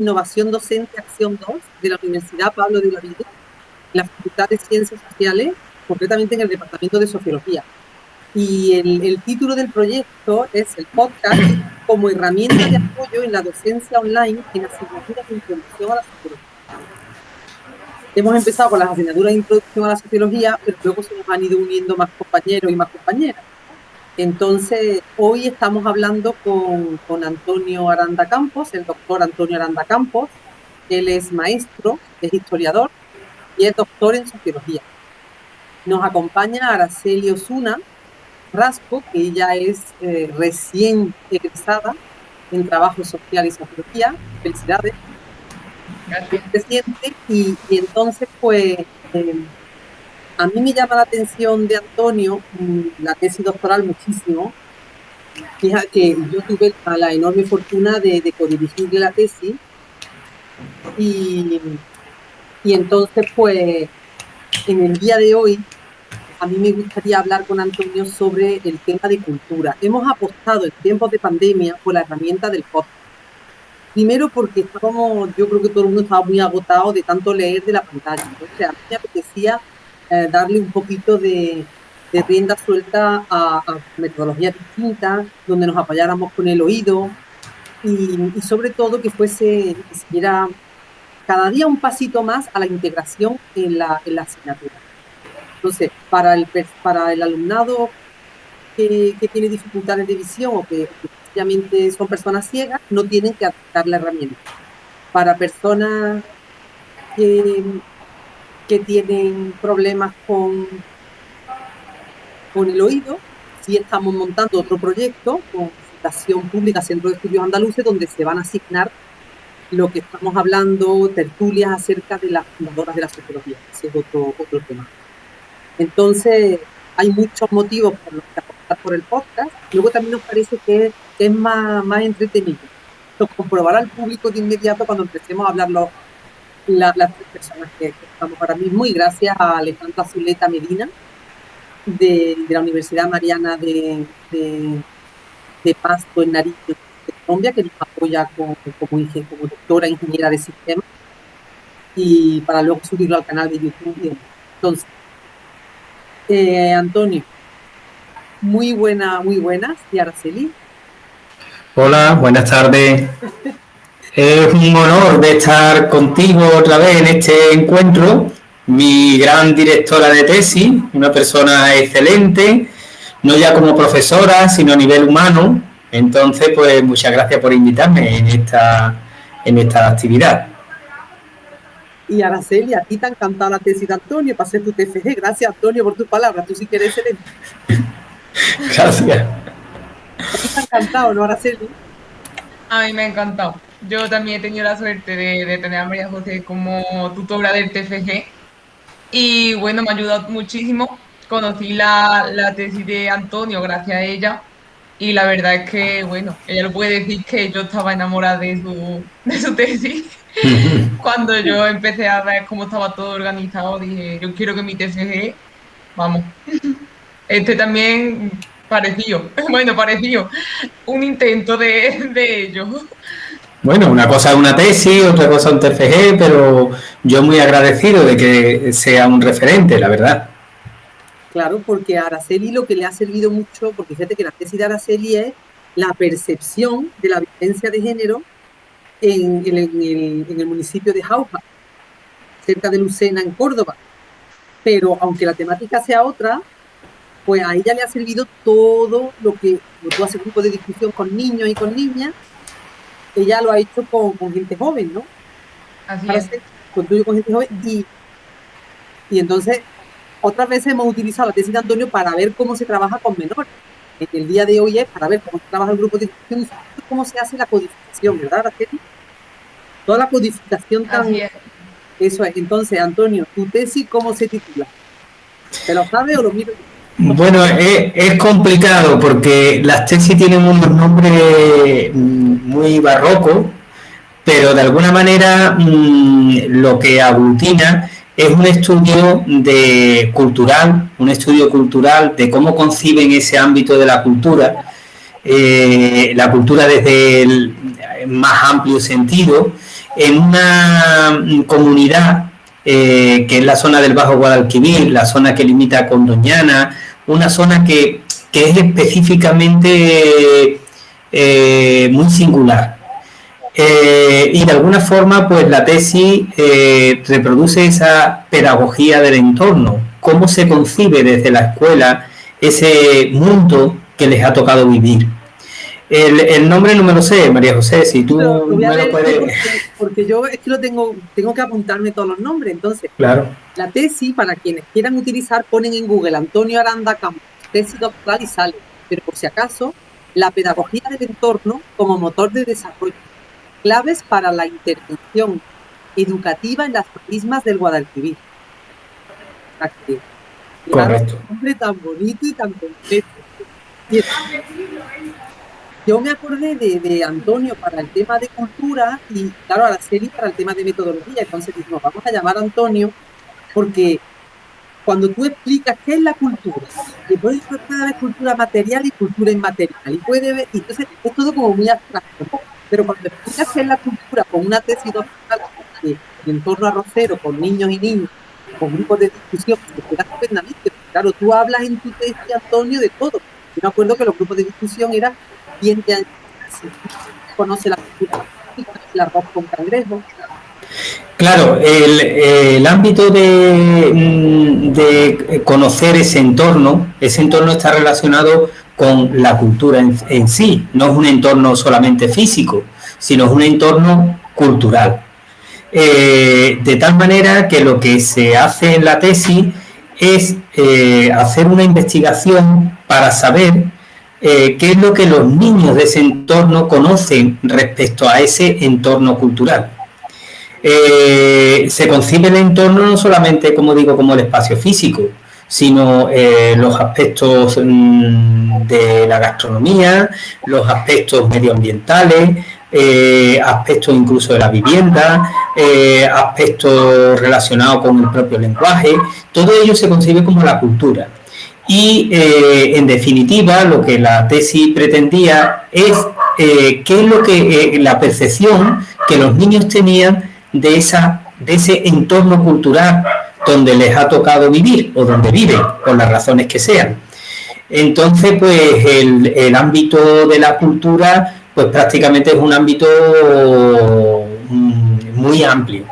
Innovación Docente Acción 2 de la Universidad Pablo de Olavide, en la Facultad de Ciencias Sociales, concretamente en el Departamento de Sociología. Y el título del proyecto es el podcast como herramienta de apoyo en la docencia online en asignaturas de introducción a la sociología. Hemos empezado con las asignaturas de introducción a la sociología, pero luego se nos han ido uniendo más compañeros y más compañeras. Entonces, hoy estamos hablando con Antonio Aranda Campos, el doctor Antonio Aranda Campos. Él es maestro, es historiador y es doctor en sociología. Nos acompaña Araceli Osuna Rasco, que ella es recién egresada en trabajo social y sociología. Felicidades. Gracias. Reciente, y entonces, pues, a mí me llama la atención de Antonio la tesis doctoral muchísimo. Fíjate que yo tuve la enorme fortuna de codirigirle la tesis y entonces, pues, en el día de hoy, a mí me gustaría hablar con Antonio sobre el tema de cultura. Hemos apostado en tiempos de pandemia por la herramienta del podcast. Primero porque yo creo que todo el mundo estaba muy agotado de tanto leer de la pantalla. Entonces, a mí me apetecía darle un poquito de rienda suelta a metodologías distintas, donde nos apoyáramos con el oído y sobre todo que siguiera cada día un pasito más a la integración en la asignatura. Entonces, para el alumnado que tiene dificultades de visión o que sencillamente son personas ciegas, no tienen que adaptar la herramienta. Para personas que tienen problemas con el oído, sí estamos montando otro proyecto con Fundación Pública Centro de Estudios Andaluces, donde se van a asignar lo que estamos hablando, tertulias acerca de las fundadoras de la sociología. Ese es otro tema. Entonces, hay muchos motivos por los que apostar por el podcast. Luego también nos parece que es más entretenido. Lo comprobará el público de inmediato cuando empecemos a hablar las tres personas que estamos ahora mismo, y gracias a Alejandra Zuleta Medina de la Universidad Mariana de Pasto en Nariño, de Colombia, que nos apoya como doctora ingeniera de sistemas, y para luego subirlo al canal de YouTube. Entonces, Antonio, muy buenas, y Araceli. Hola, buenas tardes. Es un honor de estar contigo otra vez en este encuentro. Mi gran directora de tesis, una persona excelente, no ya como profesora, sino a nivel humano. Entonces, pues muchas gracias por invitarme en esta actividad. Y Araceli, a ti te ha encantado la tesis de Antonio para hacer tu TFG. Gracias, Antonio, por tus palabras. Tú sí que eres excelente. Gracias. A ti te ha encantado, ¿no, Araceli? A mí me ha encantado. Yo también he tenido la suerte de tener a María José como tutora del TFG. Y bueno, me ha ayudado muchísimo. Conocí la tesis de Antonio gracias a ella. Y la verdad es que, bueno, ella lo puede decir que yo estaba enamorada de su tesis. Cuando yo empecé a ver cómo estaba todo organizado, dije, yo quiero que mi TFG, vamos. Este también pareció un intento de ello. Bueno, una cosa es una tesis, otra cosa es un TFG, pero yo muy agradecido de que sea un referente, la verdad. Claro, porque a Araceli lo que le ha servido mucho, porque fíjate que la tesis de Araceli es la percepción de la violencia de género en el municipio de Jauja, cerca de Lucena, en Córdoba. Pero aunque la temática sea otra, pues a ella le ha servido todo lo que tú haces grupo de discusión con niños y con niñas. Ella lo ha hecho con gente joven, ¿no? Así Para es. hacer con gente joven. Y entonces, otras veces hemos utilizado la tesis de Antonio para ver cómo se trabaja con menores. El día de hoy es para ver cómo se trabaja el grupo de discusión y cómo se hace la codificación, ¿verdad, Araceli? Toda la codificación tan... Así es. Eso es. Entonces, Antonio, ¿tu tesis cómo se titula? ¿Te lo sabes o lo miro yo? Bueno, es complicado porque las tesis tienen unos nombres muy barrocos, pero de alguna manera lo que aglutina es un estudio cultural, un estudio cultural de cómo conciben ese ámbito de la cultura desde el más amplio sentido, en una comunidad que es la zona del Bajo Guadalquivir, la zona que limita con Doñana, una zona que es específicamente muy singular. Y de alguna forma, pues la tesis reproduce esa pedagogía del entorno, cómo se concibe desde la escuela ese mundo que les ha tocado vivir. El nombre no me lo sé, María José, si tú me lo puedes... Porque yo es que tengo que apuntarme todos los nombres, entonces. Claro. La tesis, para quienes quieran utilizar, ponen en Google Antonio Aranda Campos, tesis doctoral y sale. Pero por si acaso, la pedagogía del entorno como motor de desarrollo. Claves para la intervención educativa en las marismas del Guadalquivir. Correcto. Un nombre tan bonito y tan completo. Yo me acordé de Antonio para el tema de cultura y, claro, Araceli para el tema de metodología. Entonces dijimos, vamos a llamar a Antonio porque cuando tú explicas qué es la cultura, y puede haber cultura material y cultura inmaterial, y puede ver, entonces es todo como muy abstracto, ¿no? Pero cuando explicas qué es la cultura con una tesis doctoral en entorno arrocero, con niños y niñas, con grupos de discusión, te queda estupendamente. Claro, tú hablas en tu tesis, Antonio, de todo. Yo me acuerdo que los grupos de discusión eran bien de conoce la cultura, el arroz con cangrejo. Claro, el ámbito de conocer ese entorno está relacionado con la cultura en sí. No es un entorno solamente físico, sino es un entorno cultural. De tal manera que lo que se hace en la tesis es hacer una investigación para saber qué es lo que los niños de ese entorno conocen respecto a ese entorno cultural. Se concibe el entorno no solamente, como digo, como el espacio físico, sino los aspectos de la gastronomía, los aspectos medioambientales, aspectos incluso de la vivienda, aspectos relacionados con el propio lenguaje. Todo ello se concibe como la cultura. Y en definitiva lo que la tesis pretendía es qué es lo que la percepción que los niños tenían de ese entorno cultural donde les ha tocado vivir o donde viven, por las razones que sean. Entonces, pues el ámbito de la cultura, pues prácticamente es un ámbito muy amplio,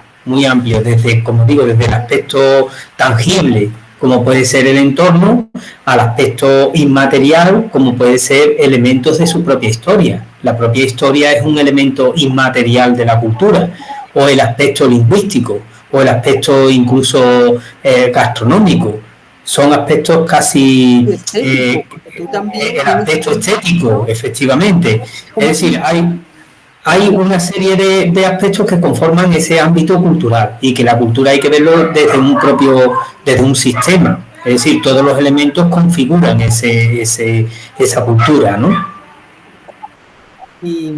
desde, como digo, desde el aspecto tangible, como puede ser el entorno, al aspecto inmaterial, como puede ser elementos de su propia historia. La propia historia es un elemento inmaterial de la cultura, o el aspecto lingüístico, o el aspecto incluso gastronómico. Son aspectos casi... el aspecto estético, efectivamente. Es decir, hay una serie de aspectos que conforman ese ámbito cultural y que la cultura hay que verlo desde un sistema. Es decir, todos los elementos configuran esa cultura, ¿no? Y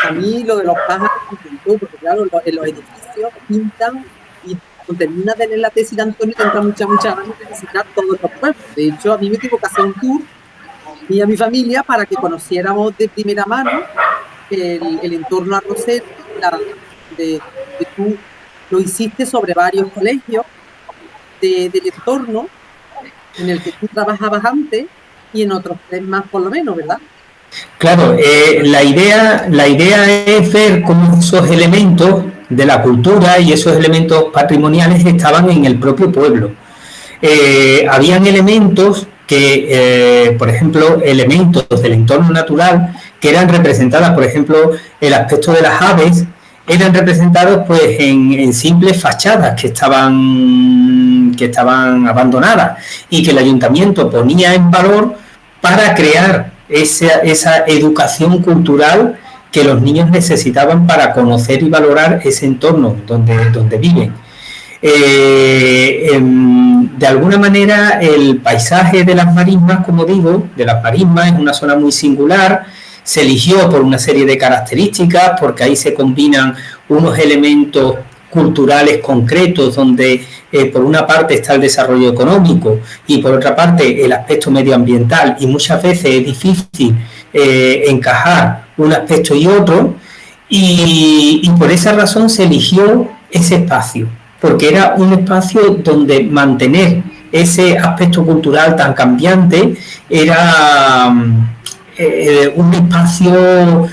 a mí lo de los pájaros me encantó, porque claro, en los edificios pintan y cuando terminas de leer la tesis de Antonio te entra mucha ganas de visitar todos los pueblos. De hecho, a mí me tuvo que hacer un tour y a mi familia para que conociéramos de primera mano el entorno arrocero, de tú lo hiciste sobre varios colegios del entorno en el que tú trabajabas antes y en otros 3 más por lo menos, ¿verdad? Claro, la idea es ver cómo esos elementos de la cultura y esos elementos patrimoniales estaban en el propio pueblo. Habían elementos que, por ejemplo, elementos del entorno natural que eran representadas, por ejemplo, el aspecto de las aves, eran representados pues en simples fachadas que estaban abandonadas y que el ayuntamiento ponía en valor para crear esa educación cultural que los niños necesitaban para conocer y valorar ese entorno donde viven. De alguna manera el paisaje de las marismas, como digo, es una zona muy singular. Se eligió por una serie de características, porque ahí se combinan unos elementos culturales concretos donde por una parte está el desarrollo económico y por otra parte el aspecto medioambiental, y muchas veces es difícil encajar un aspecto y otro, y por esa razón se eligió ese espacio, porque era un espacio donde mantener ese aspecto cultural tan cambiante era un espacio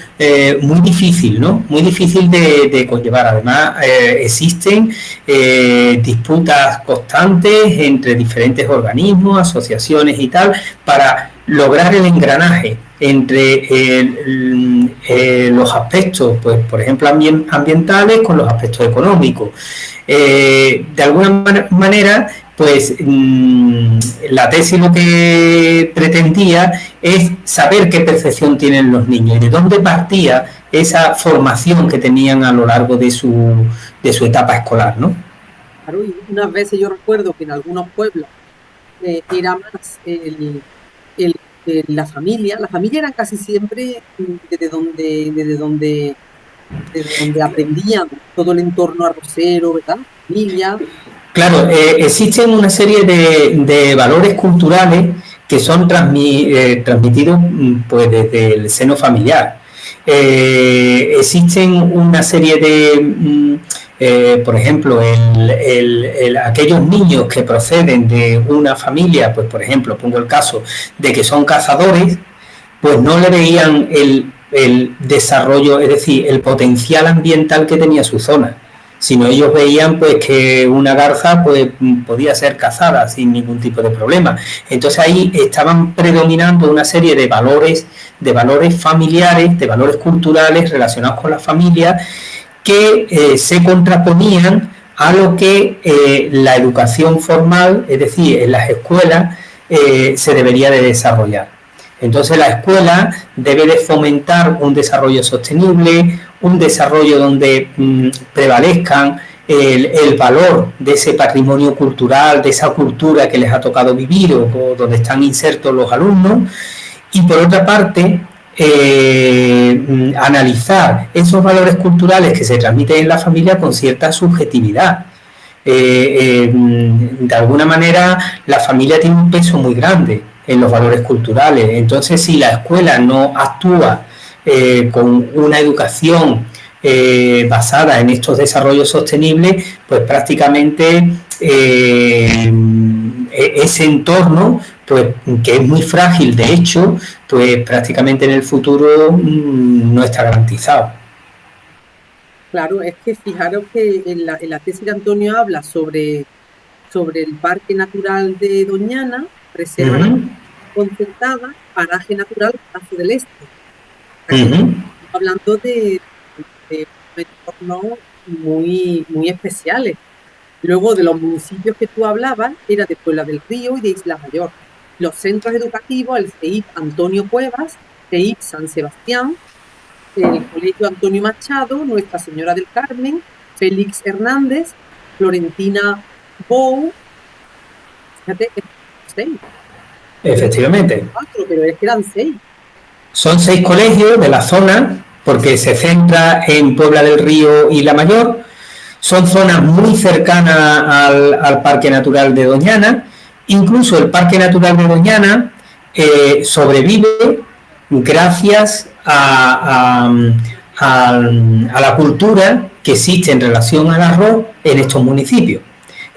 muy difícil, ¿no? Muy difícil de conllevar. Además, existen disputas constantes entre diferentes organismos, asociaciones y tal, para lograr el engranaje entre los aspectos, pues, por ejemplo, ambientales con los aspectos económicos. De alguna manera, pues la tesis lo que pretendía es saber qué percepción tienen los niños y de dónde partía esa formación que tenían a lo largo de su etapa escolar, ¿no? Claro, y unas veces yo recuerdo que en algunos pueblos era más la familia eran casi siempre desde donde aprendían todo el entorno arrocero, ¿verdad? Familia. Claro, existen una serie de valores culturales que son transmitidos pues desde el seno familiar. Existen una serie de, por ejemplo, aquellos niños que proceden de una familia, pues por ejemplo, pongo el caso de que son cazadores, pues no le veían el desarrollo, es decir, el potencial ambiental que tenía su zona, sino ellos veían pues que una garza pues podía ser cazada sin ningún tipo de problema. Entonces ahí estaban predominando una serie de valores familiares, de valores culturales relacionados con la familia, que se contraponían a lo que la educación formal, es decir, en las escuelas, se debería de desarrollar. Entonces la escuela debe de fomentar un desarrollo sostenible, un desarrollo donde prevalezcan el valor de ese patrimonio cultural, de esa cultura que les ha tocado vivir o donde están insertos los alumnos, y por otra parte analizar esos valores culturales que se transmiten en la familia con cierta subjetividad. De alguna manera la familia tiene un peso muy grande en los valores culturales. Entonces, si la escuela no actúa con una educación basada en estos desarrollos sostenibles, pues prácticamente ese entorno, pues que es muy frágil, de hecho, pues prácticamente en el futuro no está garantizado. Claro, es que fijaros que en la tesis de Antonio habla sobre el Parque Natural de Doñana, reserva concertada, paraje natural Pazo del Este. Estamos hablando de entornos muy, muy especiales. Luego, de los municipios que tú hablabas, era de Puebla del Río y de Isla Mayor. Los centros educativos, el CEIP Antonio Cuevas, CEIP San Sebastián, el Colegio Antonio Machado, Nuestra Señora del Carmen, Félix Hernández, Florentina Bou. Fíjate, 6. Efectivamente. 4, pero es que eran 6. Son 6 colegios de la zona, porque se centra en Puebla del Río y La Mayor. Son zonas muy cercanas al Parque Natural de Doñana. Incluso el Parque Natural de Doñana sobrevive gracias a la cultura que existe en relación al arroz en estos municipios.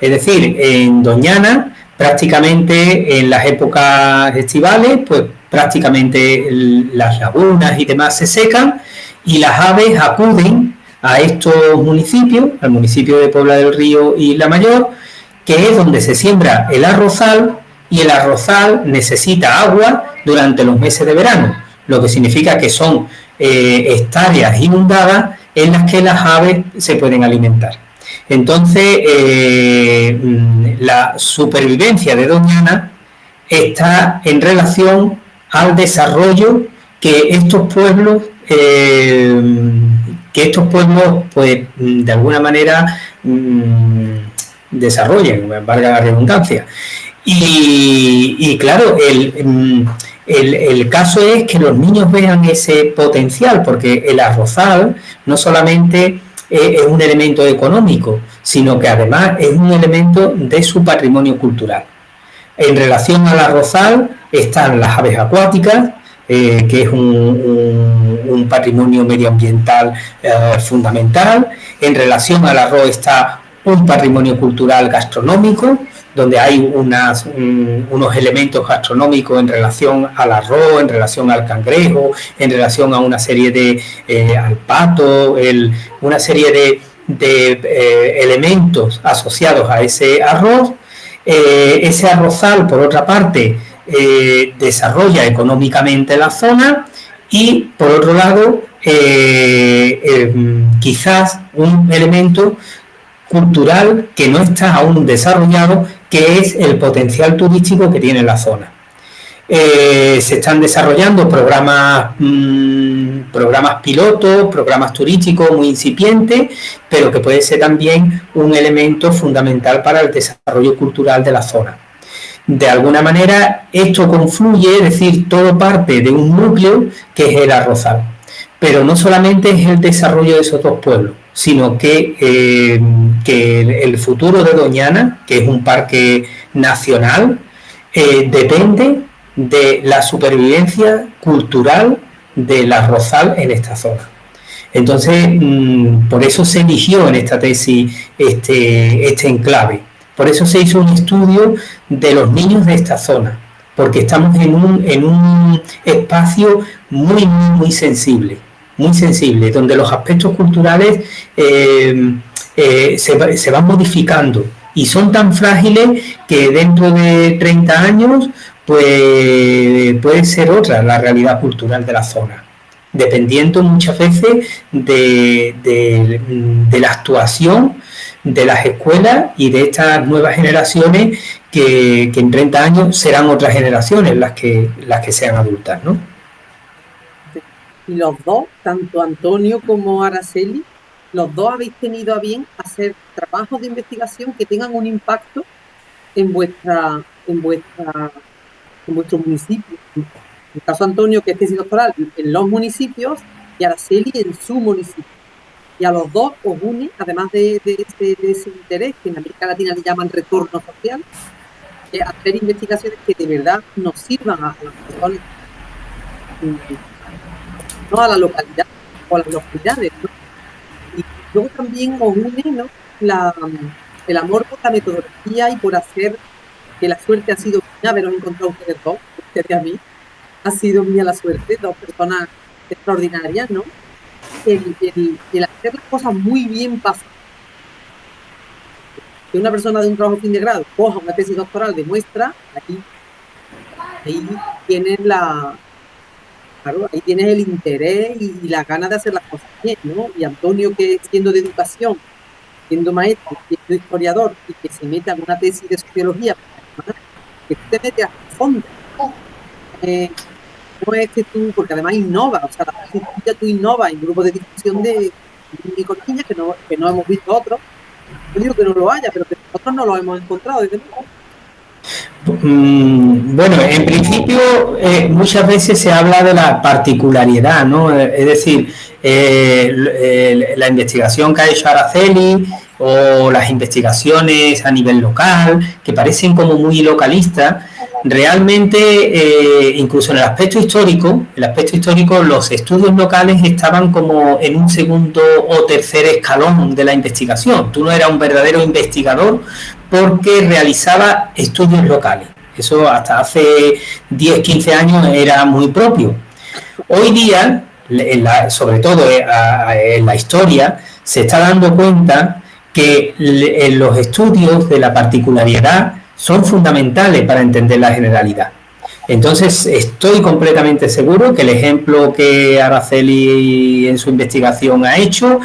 Es decir, en Doñana, prácticamente en las épocas estivales, pues prácticamente las lagunas y demás se secan y las aves acuden a estos municipios, al municipio de Puebla del Río y La Mayor, que es donde se siembra el arrozal, y el arrozal necesita agua durante los meses de verano, lo que significa que son hectáreas inundadas en las que las aves se pueden alimentar. Entonces, la supervivencia de Doñana está en relación al desarrollo que estos pueblos pues de alguna manera desarrollen, valga la redundancia. Y claro, el caso es que los niños vean ese potencial, porque el arrozal no solamente es un elemento económico, sino que además es un elemento de su patrimonio cultural. En relación al arrozal están las aves acuáticas, que es un patrimonio medioambiental fundamental. En relación al arroz está un patrimonio cultural gastronómico, donde hay unos elementos gastronómicos en relación al arroz, en relación al cangrejo, en relación a una serie de al pato, una serie de elementos asociados a ese arroz. Ese arrozal, por otra parte, desarrolla económicamente la zona y, por otro lado, quizás un elemento cultural que no está aún desarrollado, que es el potencial turístico que tiene la zona. Se están desarrollando programas pilotos, programas turísticos muy incipientes, pero que puede ser también un elemento fundamental para el desarrollo cultural de la zona. De alguna manera esto confluye, es decir, todo parte de un núcleo que es el arrozal. Pero no solamente es el desarrollo de esos dos pueblos, sino que el futuro de Doñana, que es un parque nacional, depende de la supervivencia cultural del arrozal en esta zona. Entonces, por eso se eligió en esta tesis este enclave. Por eso se hizo un estudio de los niños de esta zona, porque estamos en un espacio muy sensible, donde los aspectos culturales se van modificando y son tan frágiles que dentro de 30 años pues puede ser otra la realidad cultural de la zona, dependiendo muchas veces de la actuación de las escuelas y de estas nuevas generaciones que en 30 años serán otras generaciones las que sean adultas, ¿no? Y los dos, tanto Antonio como Araceli, los dos habéis tenido a bien hacer trabajos de investigación que tengan un impacto en vuestro municipio. En el caso de Antonio, que es tesis doctoral en los municipios, y Araceli en su municipio. Y a los dos os une, además de ese interés que en América Latina le llaman retorno social, hacer investigaciones que de verdad nos sirvan a las personas, no a la localidad o a las localidades, ¿no? Y luego también os une, ¿no?, el amor por la metodología y por hacer, que la suerte ha sido mía haberos encontrado ustedes dos, ustedes a mí, ha sido mía la suerte, dos personas extraordinarias, ¿no? El hacer las cosas muy bien pasadas. Que una persona de un trabajo fin de grado coja una tesis doctoral, demuestra, ahí tienes ahí tienes el interés y la gana de hacer las cosas bien, ¿no? Y Antonio, que siendo de educación, siendo maestro, siendo historiador, y que se mete en una tesis de sociología, que tú te metes a fondo. No es que tú, porque además innova, o sea, la tesis tú innovas en grupos de discusión de niñas que no hemos visto otros. Yo digo que no lo haya, pero que nosotros no lo hemos encontrado desde luego. Bueno, en principio muchas veces se habla de la particularidad, ¿no? Es decir, la investigación que ha hecho Araceli o las investigaciones a nivel local, que parecen como muy localistas, realmente incluso en el aspecto histórico, los estudios locales estaban como en un segundo o tercer escalón de la investigación. Tú no eras un verdadero investigador porque realizaba estudios locales. Eso hasta hace 10, 15 años era muy propio. Hoy día, sobre todo en la historia, se está dando cuenta que los estudios de la particularidad son fundamentales para entender la generalidad. Entonces, estoy completamente seguro que el ejemplo que Araceli en su investigación ha hecho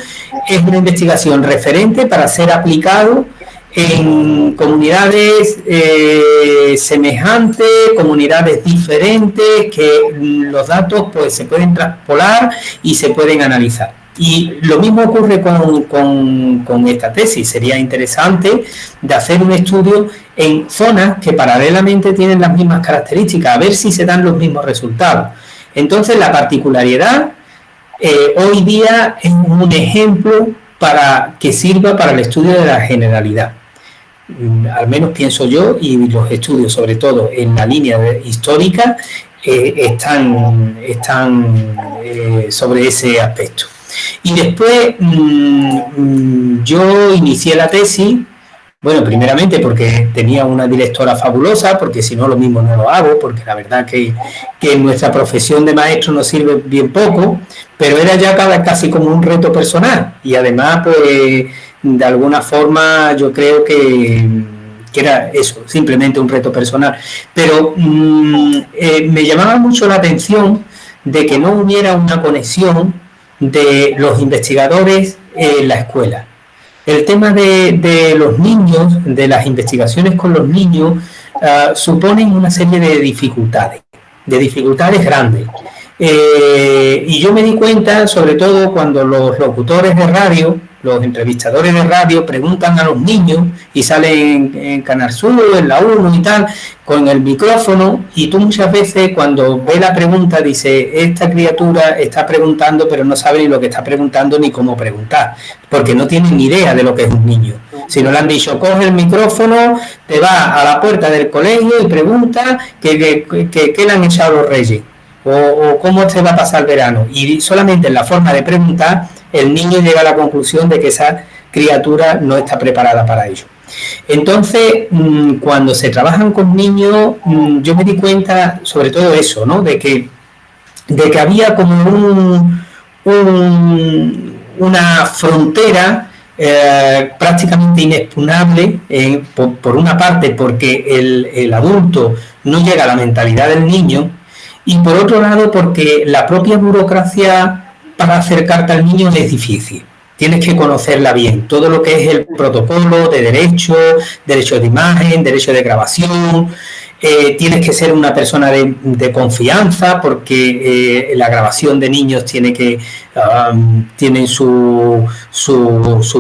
es una investigación referente para ser aplicado en comunidades semejantes, comunidades diferentes, que los datos pues se pueden traspolar y se pueden analizar. Y lo mismo ocurre con esta tesis. Sería interesante de hacer un estudio en zonas que paralelamente tienen las mismas características, a ver si se dan los mismos resultados. Entonces, la particularidad hoy día es un ejemplo que sirva para el estudio de la generalidad. Al menos pienso yo, y los estudios sobre todo en la línea histórica, están sobre ese aspecto. Y después yo inicié la tesis, bueno, primeramente porque tenía una directora fabulosa, porque si no lo mismo no lo hago, porque la verdad que en nuestra profesión de maestro nos sirve bien poco, pero era ya casi como un reto personal y además pues de alguna forma yo creo que era eso, simplemente un reto personal. Pero me llamaba mucho la atención de que no hubiera una conexión de los investigadores en la escuela. El tema de los niños, de las investigaciones con los niños, suponen una serie de dificultades grandes. Y yo me di cuenta, sobre todo cuando los locutores de radio, los entrevistadores de radio preguntan a los niños y salen en Canal Sur, en la 1 y tal, con el micrófono, y tú muchas veces cuando ves la pregunta dices, esta criatura está preguntando pero no sabe ni lo que está preguntando ni cómo preguntar, porque no tiene ni idea de lo que es un niño. Si no le han dicho, coge el micrófono, te va a la puerta del colegio y pregunta qué le han echado los reyes. O cómo se va a pasar el verano, y solamente en la forma de preguntar el niño llega a la conclusión de que esa criatura no está preparada para ello. Entonces, cuando se trabajan con niños, yo me di cuenta sobre todo eso, ¿no? de que había como una frontera prácticamente inexpugnable, por una parte porque el adulto no llega a la mentalidad del niño, y por otro lado porque la propia burocracia para acercarte al niño es difícil. Tienes que conocerla bien, todo lo que es el protocolo de derecho de imagen, derecho de grabación. Tienes que ser una persona de confianza porque la grabación de niños tienen sus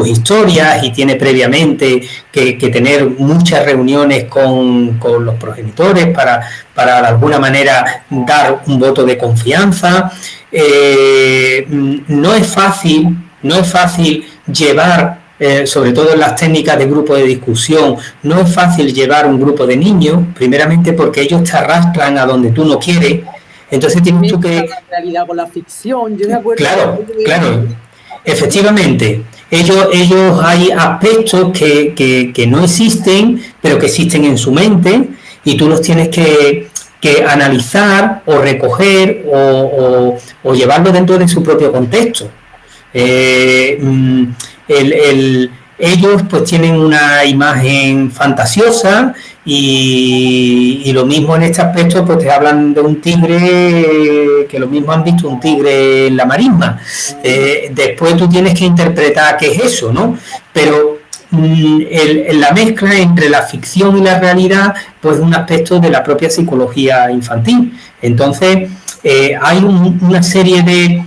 historias y tiene previamente que tener muchas reuniones con los progenitores para de alguna manera dar un voto de confianza. No es fácil llevar, sobre todo en las técnicas de grupo de discusión, no es fácil llevar un grupo de niños, primeramente porque ellos te arrastran a donde tú no quieres, entonces tienes tú que... La realidad con la ficción, yo me acuerdo... Claro, efectivamente, ellos hay aspectos que no existen, pero que existen en su mente, y tú los tienes que analizar o recoger o llevarlo dentro de su propio contexto. Ellos pues tienen una imagen fantasiosa y lo mismo en este aspecto, pues te hablan de un tigre, que lo mismo han visto un tigre en la marisma. Después tú tienes que interpretar qué es eso, ¿no? Pero la mezcla entre la ficción y la realidad, pues es un aspecto de la propia psicología infantil. Entonces, hay una serie de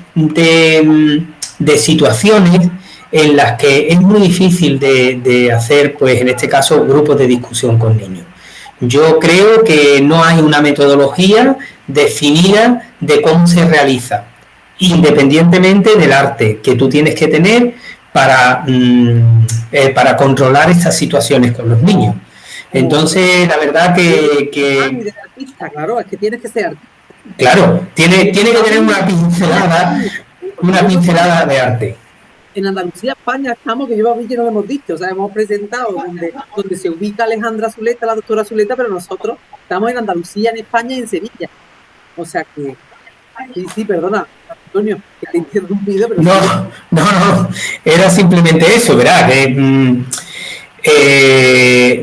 situaciones en las que es muy difícil de hacer, pues en este caso, grupos de discusión con niños. Yo creo que no hay una metodología definida de cómo se realiza, independientemente del arte que tú tienes que tener para controlar estas situaciones con los niños. Entonces, la verdad que claro, es que tienes que ser artista. Claro, tiene que tener una pincelada de arte. En Andalucía, España, estamos, que yo que no lo hemos dicho, o sea, hemos presentado donde se ubica Alejandra Zuleta, la doctora Zuleta, pero nosotros estamos en Andalucía, en España y en Sevilla. O sea que, sí, perdona, Antonio, que te he interrumpido, pero... No, era simplemente eso, ¿verdad?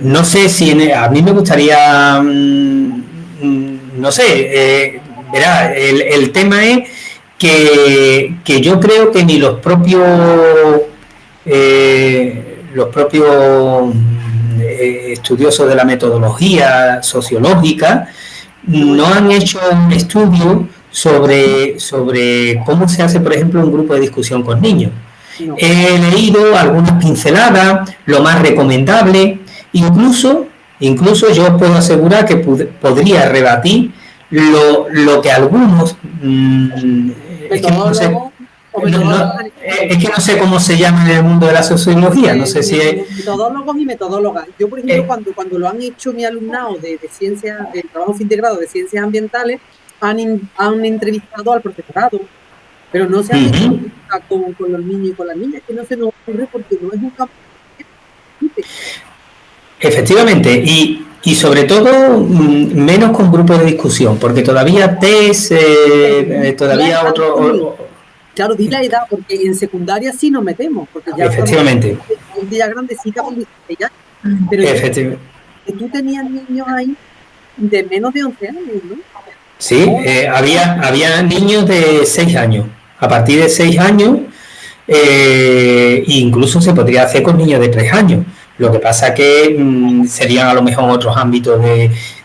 No sé si a mí me gustaría, no sé, verá, el tema es que yo creo que ni los propios estudiosos de la metodología sociológica no han hecho un estudio sobre cómo se hace, por ejemplo, un grupo de discusión con niños. No. He leído algunas pinceladas, lo más recomendable, incluso yo puedo asegurar que podría rebatir lo que algunos es que no sé cómo se llama en el mundo de la sociología, no sé si es... Metodólogos y metodólogas. Yo, por ejemplo, cuando lo han hecho mi alumnado de ciencias, del trabajo integrado de ciencias ambientales, han entrevistado al profesorado, pero no se han hecho con los niños y con las niñas, que no se nos ocurre porque no es un campo. Efectivamente, y sobre todo menos con grupos de discusión, porque todavía test, todavía otro... Claro, di la edad, porque en secundaria sí nos metemos, porque ya efectivamente. Ya grandecita con 16 años. Pero efectivamente. Tú tenías niños ahí de menos de 11 años, ¿no? Sí, había niños de 6 años. A partir de 6 años, incluso se podría hacer con niños de 3 años. Lo que pasa que serían a lo mejor otros ámbitos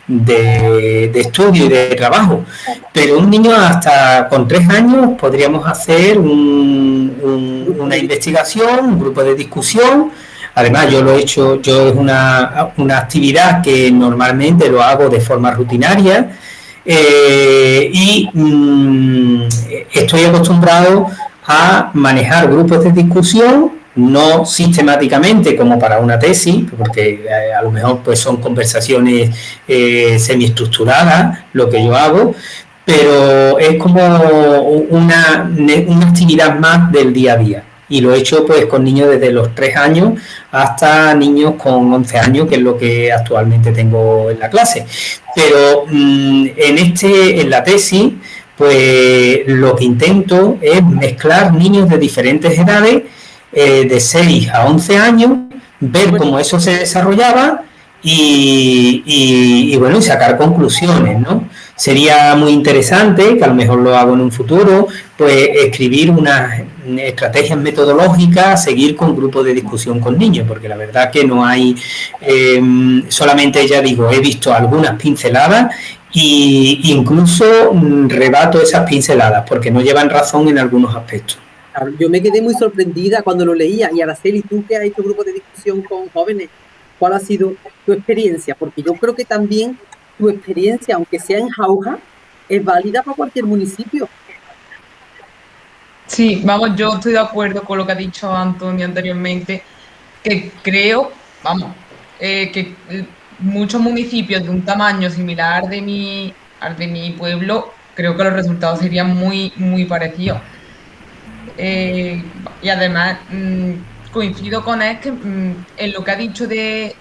de estudio y de trabajo. Pero un niño hasta con 3 años podríamos hacer una investigación, un grupo de discusión. Además, yo lo he hecho, es una actividad que normalmente lo hago de forma rutinaria y estoy acostumbrado a manejar grupos de discusión, no sistemáticamente como para una tesis, porque a lo mejor pues son conversaciones semiestructuradas lo que yo hago, pero es como una actividad más del día a día. Y lo he hecho pues con niños desde los 3 años hasta niños con 11 años, que es lo que actualmente tengo en la clase. Pero en la tesis, pues lo que intento es mezclar niños de diferentes edades, de 6 a 11 años, ver cómo eso se desarrollaba y bueno, sacar conclusiones, ¿no? Sería muy interesante, que a lo mejor lo hago en un futuro, pues escribir unas estrategias metodológicas, seguir con grupos de discusión con niños, porque la verdad que no hay, solamente ya digo, he visto algunas pinceladas e incluso rebato esas pinceladas, porque no llevan razón en algunos aspectos. Yo me quedé muy sorprendida cuando lo leía. Y Araceli, tú que has hecho grupos de discusión con jóvenes, ¿cuál ha sido tu experiencia? Porque yo creo que también tu experiencia, aunque sea en Jauja, es válida para cualquier municipio. Sí, vamos, yo estoy de acuerdo con lo que ha dicho Antonio anteriormente, que creo, que muchos municipios de un tamaño similar al de mi pueblo, creo que los resultados serían muy, muy parecidos. Y además coincido con él que en lo que ha dicho de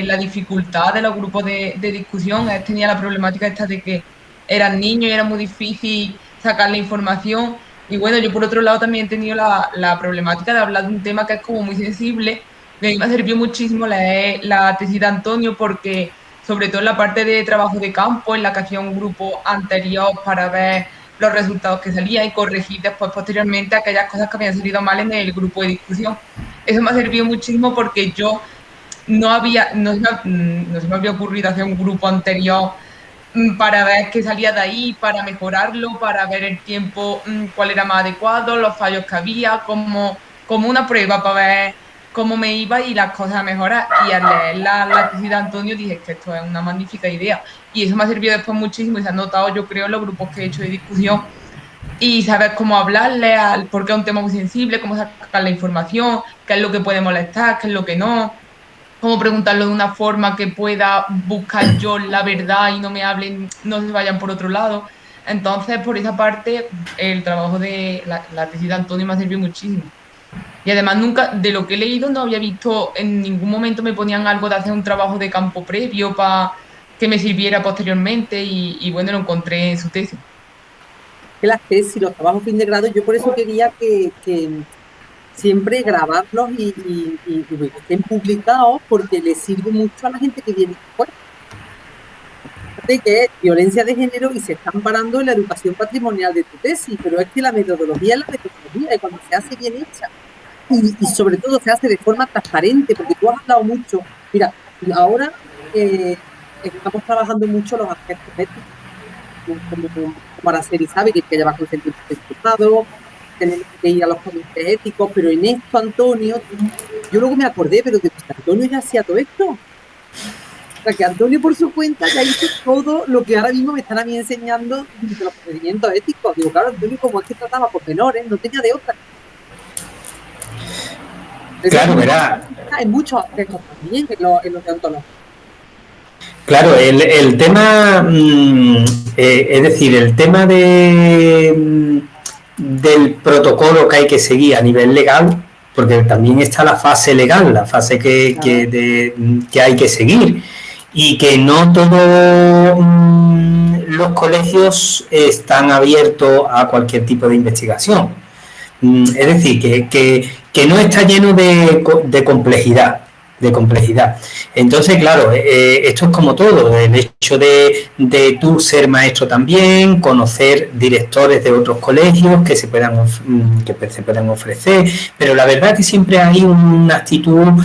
la dificultad de los grupos de discusión. Él tenía la problemática esta de que eran niños y era muy difícil sacar la información. Y bueno, yo por otro lado también he tenido la problemática de hablar de un tema que es como muy sensible. A mí me sirvió muchísimo la tesis de Antonio, porque sobre todo en la parte de trabajo de campo, en la que hacía un grupo anterior para ver los resultados que salían y corregir después posteriormente aquellas cosas que habían salido mal en el grupo de discusión. Eso me ha servido muchísimo, porque yo no se me había ocurrido hacer un grupo anterior para ver qué salía de ahí, para mejorarlo, para ver el tiempo, cuál era más adecuado, los fallos que había, como una prueba para ver cómo me iba y las cosas a mejorar. Y al leer la tesis de Antonio dije que esto es una magnífica idea. Y eso me ha servido después muchísimo y se ha notado, yo creo, en los grupos que he hecho de discusión. Y saber cómo hablarle, porque es un tema muy sensible, cómo sacar la información, qué es lo que puede molestar, qué es lo que no, cómo preguntarlo de una forma que pueda buscar yo la verdad y no me hablen, no se vayan por otro lado. Entonces, por esa parte, el trabajo de la tesis de Antonio me ha servido muchísimo. Y además nunca, de lo que he leído, no había visto, en ningún momento me ponían algo de hacer un trabajo de campo previo para que me sirviera posteriormente y bueno, lo encontré en su tesis. Que las tesis, los trabajos fin de grado, yo por eso quería que siempre grabarlos y que estén publicados, porque les sirve mucho a la gente que viene después. De que es violencia de género y se están parando en la educación patrimonial de tu tesis, pero es que la metodología es la metodología, y cuando se hace bien hecha y sobre todo se hace de forma transparente, porque tú has hablado mucho. Mira, ahora estamos trabajando mucho los aspectos éticos, como Araceli sabe, que hay que llevar consentimiento informado, tenemos que ir a los comités éticos, pero en esto, Antonio, yo luego me acordé, pero de que Antonio ya hacía todo esto. O sea, que Antonio por su cuenta ya hizo todo lo que ahora mismo me están a mí enseñando de los procedimientos éticos. Digo, claro, Antonio, como es que trataba con menores, no tenía de otra. Claro, verá. Hay muchos aspectos también en los deontológicos. Claro, el tema, es decir, el tema del protocolo que hay que seguir a nivel legal, porque también está la fase legal, la fase que hay que seguir, y que no todos los colegios están abiertos a cualquier tipo de investigación. Es decir, que no está lleno de complejidad. Entonces, claro, esto es como todo, el hecho de tú ser maestro también, conocer directores de otros colegios que se puedan ofrecer, pero la verdad es que siempre hay una actitud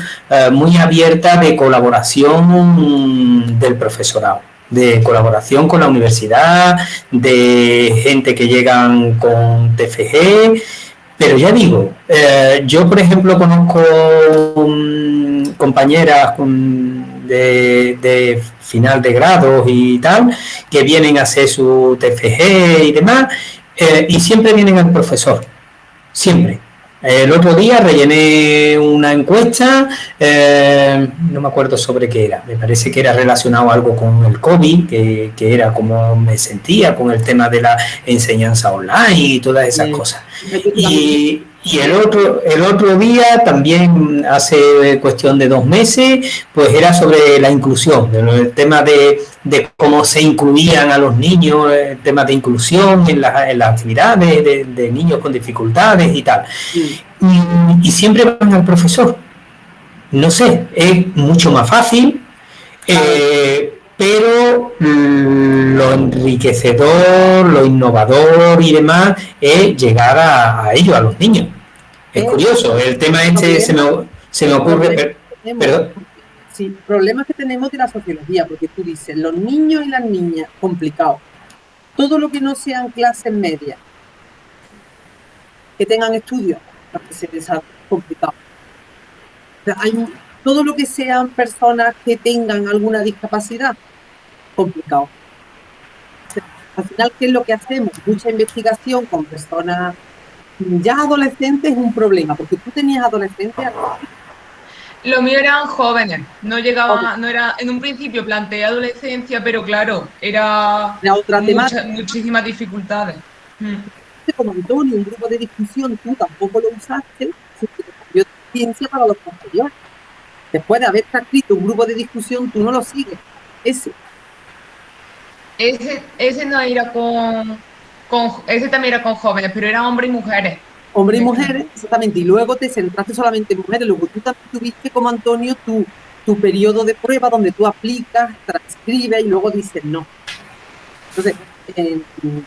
muy abierta de colaboración del profesorado, de colaboración con la universidad, de gente que llegan con TFG. Pero ya digo, yo por ejemplo conozco compañeras de final de grados y tal, que vienen a hacer su TFG y demás, y siempre vienen al profesor, siempre. El otro día rellené una encuesta, no me acuerdo sobre qué era, me parece que era relacionado algo con el COVID, que era como me sentía con el tema de la enseñanza online y todas esas cosas. Y el otro día, también hace cuestión de 2 meses, pues era sobre la inclusión, el tema de cómo se incluían a los niños, el tema de inclusión en las actividades de niños con dificultades y tal. Y siempre van al profesor. No sé, es mucho más fácil, pero lo enriquecedor, lo innovador y demás es llegar a ellos, a los niños. Es curioso, el tema este se me ocurre... Perdón. Sí, problemas que tenemos de la sociología, porque tú dices, los niños y las niñas, complicado. Todo lo que no sean clases medias, que tengan estudios, para que se les haga complicado. O sea, todo lo que sean personas que tengan alguna discapacidad, complicado. O sea, al final, ¿qué es lo que hacemos? Mucha investigación con personas ya adolescentes es un problema, porque tú tenías adolescentes. Lo mío eran jóvenes, no llegaba, no era, en un principio planteé adolescencia, pero claro, era otra muchísimas dificultades. Como Antonio, un grupo de discusión, tú tampoco lo usaste, se te cambió de ciencia para los posteriores. Después de haber transcrito un grupo de discusión, tú no lo sigues. Ese no era ese también era con jóvenes, pero era hombres y mujeres. Hombres y mujeres, exactamente. Y luego te centraste solamente en mujeres. Luego tú también tuviste, como Antonio, tu periodo de prueba donde tú aplicas, transcribes y luego dices no. Entonces,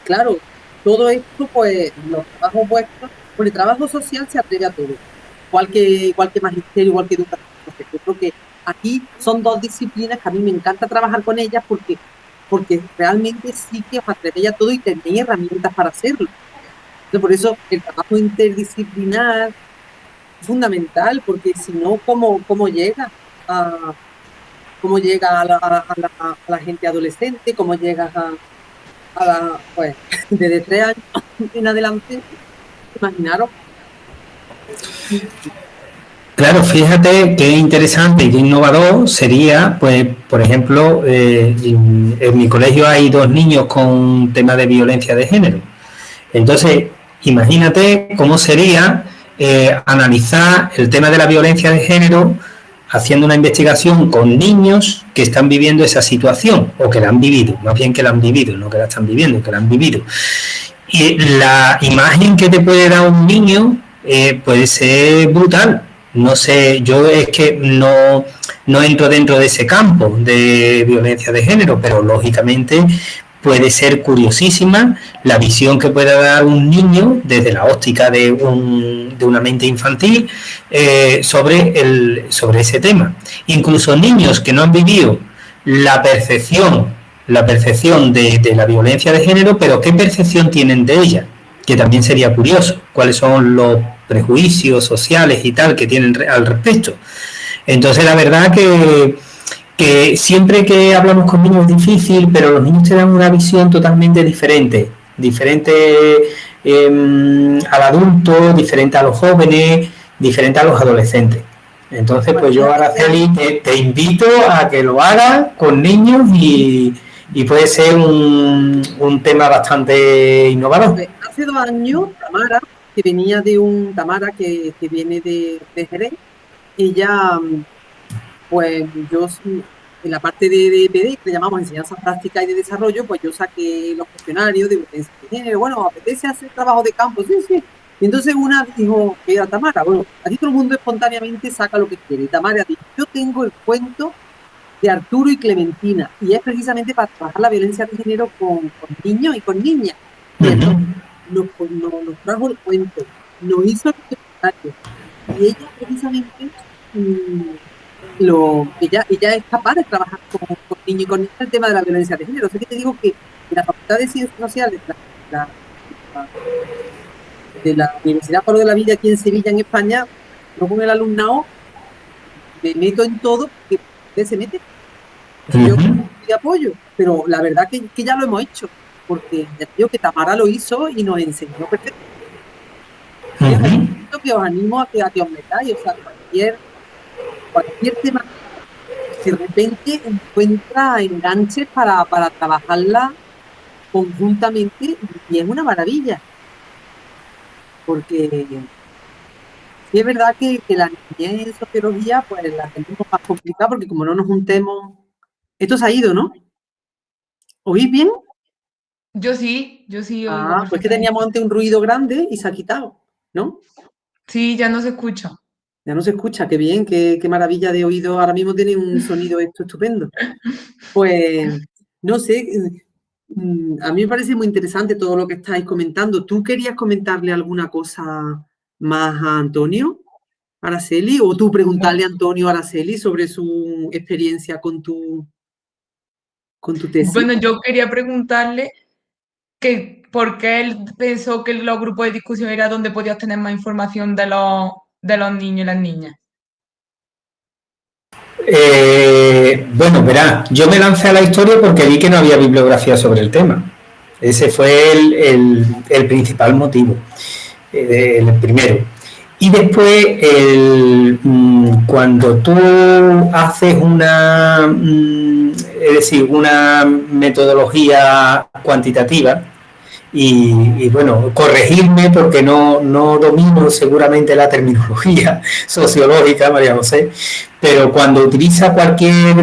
claro, todo esto, pues, los trabajos vuestros, por el trabajo social se atreve a todo. Igual que magisterio, igual que educación. Yo creo que aquí son 2 disciplinas que a mí me encanta trabajar con ellas porque realmente sí que os atrevéis a todo y tenéis herramientas para hacerlo. Entonces, por eso el trabajo interdisciplinar es fundamental, porque si no, ¿cómo llega a la gente adolescente? ¿Cómo llegas pues, desde 3 años en adelante? Imaginaros. Claro, fíjate qué interesante y qué innovador sería, pues, por ejemplo, en mi colegio hay 2 niños con tema de violencia de género. Entonces, imagínate cómo sería analizar el tema de la violencia de género haciendo una investigación con niños que están viviendo esa situación, o que la han vivido, más bien que la han vivido, no que la están viviendo, que la han vivido. Y la imagen que te puede dar un niño puede ser brutal. No sé, yo es que no entro dentro de ese campo de violencia de género, pero lógicamente puede ser curiosísima la visión que pueda dar un niño desde la óptica de una mente infantil sobre ese tema. Incluso niños que no han vivido la percepción de la violencia de género, pero ¿qué percepción tienen de ella? Que también sería curioso, cuáles son los prejuicios sociales y tal que tienen al respecto. Entonces, la verdad que siempre que hablamos con niños es difícil, pero los niños te dan una visión totalmente diferente al adulto, diferente a los jóvenes, diferente a los adolescentes. Entonces, pues yo, Araceli, te invito a que lo hagas con niños y puede ser un tema bastante innovador. Pues hace 2 años, Tamara, que venía de Tamara que viene de Jerez, ella, pues yo en la parte de EPD, que le llamamos enseñanza práctica y de desarrollo, pues yo saqué los cuestionarios de género. Bueno, apetece hacer trabajo de campo, sí, sí. Y entonces una dijo, que era Tamara, bueno, aquí todo el mundo espontáneamente saca lo que quiere. Y Tamara dijo, yo tengo el cuento de Arturo y Clementina, y es precisamente para trabajar la violencia de género con niños y con niñas. Y nos trajo el cuento, nos hizo el cuestionario, y ella precisamente ella es capaz de trabajar con niños y con niñas el tema de la violencia de género. Así que te digo que en la Facultad de Ciencias Sociales de la Universidad Pablo de la Vida aquí en Sevilla, en España, yo con el alumnado me meto en todo, que usted se mete. Yo de apoyo, pero la verdad que ya lo hemos hecho, porque ya digo que Tamara lo hizo y nos enseñó perfecto. Que os animo a que os metáis, o sea, cualquier tema, de repente encuentra enganches para trabajarla conjuntamente, y es una maravilla, porque sí es verdad que la niñez en sociología pues la tenemos más complicada, porque como no nos juntemos. Esto se ha ido, ¿no? ¿Oís bien? Yo sí oigo. Pues que teníamos antes un ruido grande y se ha quitado, ¿no? Sí, ya no se escucha. Ya no se escucha, qué bien, qué maravilla de oído. Ahora mismo tiene un sonido esto estupendo. Pues, no sé, a mí me parece muy interesante todo lo que estáis comentando. ¿Tú querías comentarle alguna cosa más a Antonio, Araceli? ¿O tú preguntarle a Antonio, Araceli, sobre su experiencia con tu tesis? Bueno, yo quería preguntarle que por qué él pensó que los grupos de discusión era donde podías tener más información de los niños y las niñas. Bueno, verá, yo me lancé a la historia porque vi que no había bibliografía sobre el tema. Ese fue el principal motivo, el primero. Y después, cuando tú haces una metodología cuantitativa, y bueno, corregirme porque no domino seguramente la terminología sociológica, María José, pero cuando utiliza cualquier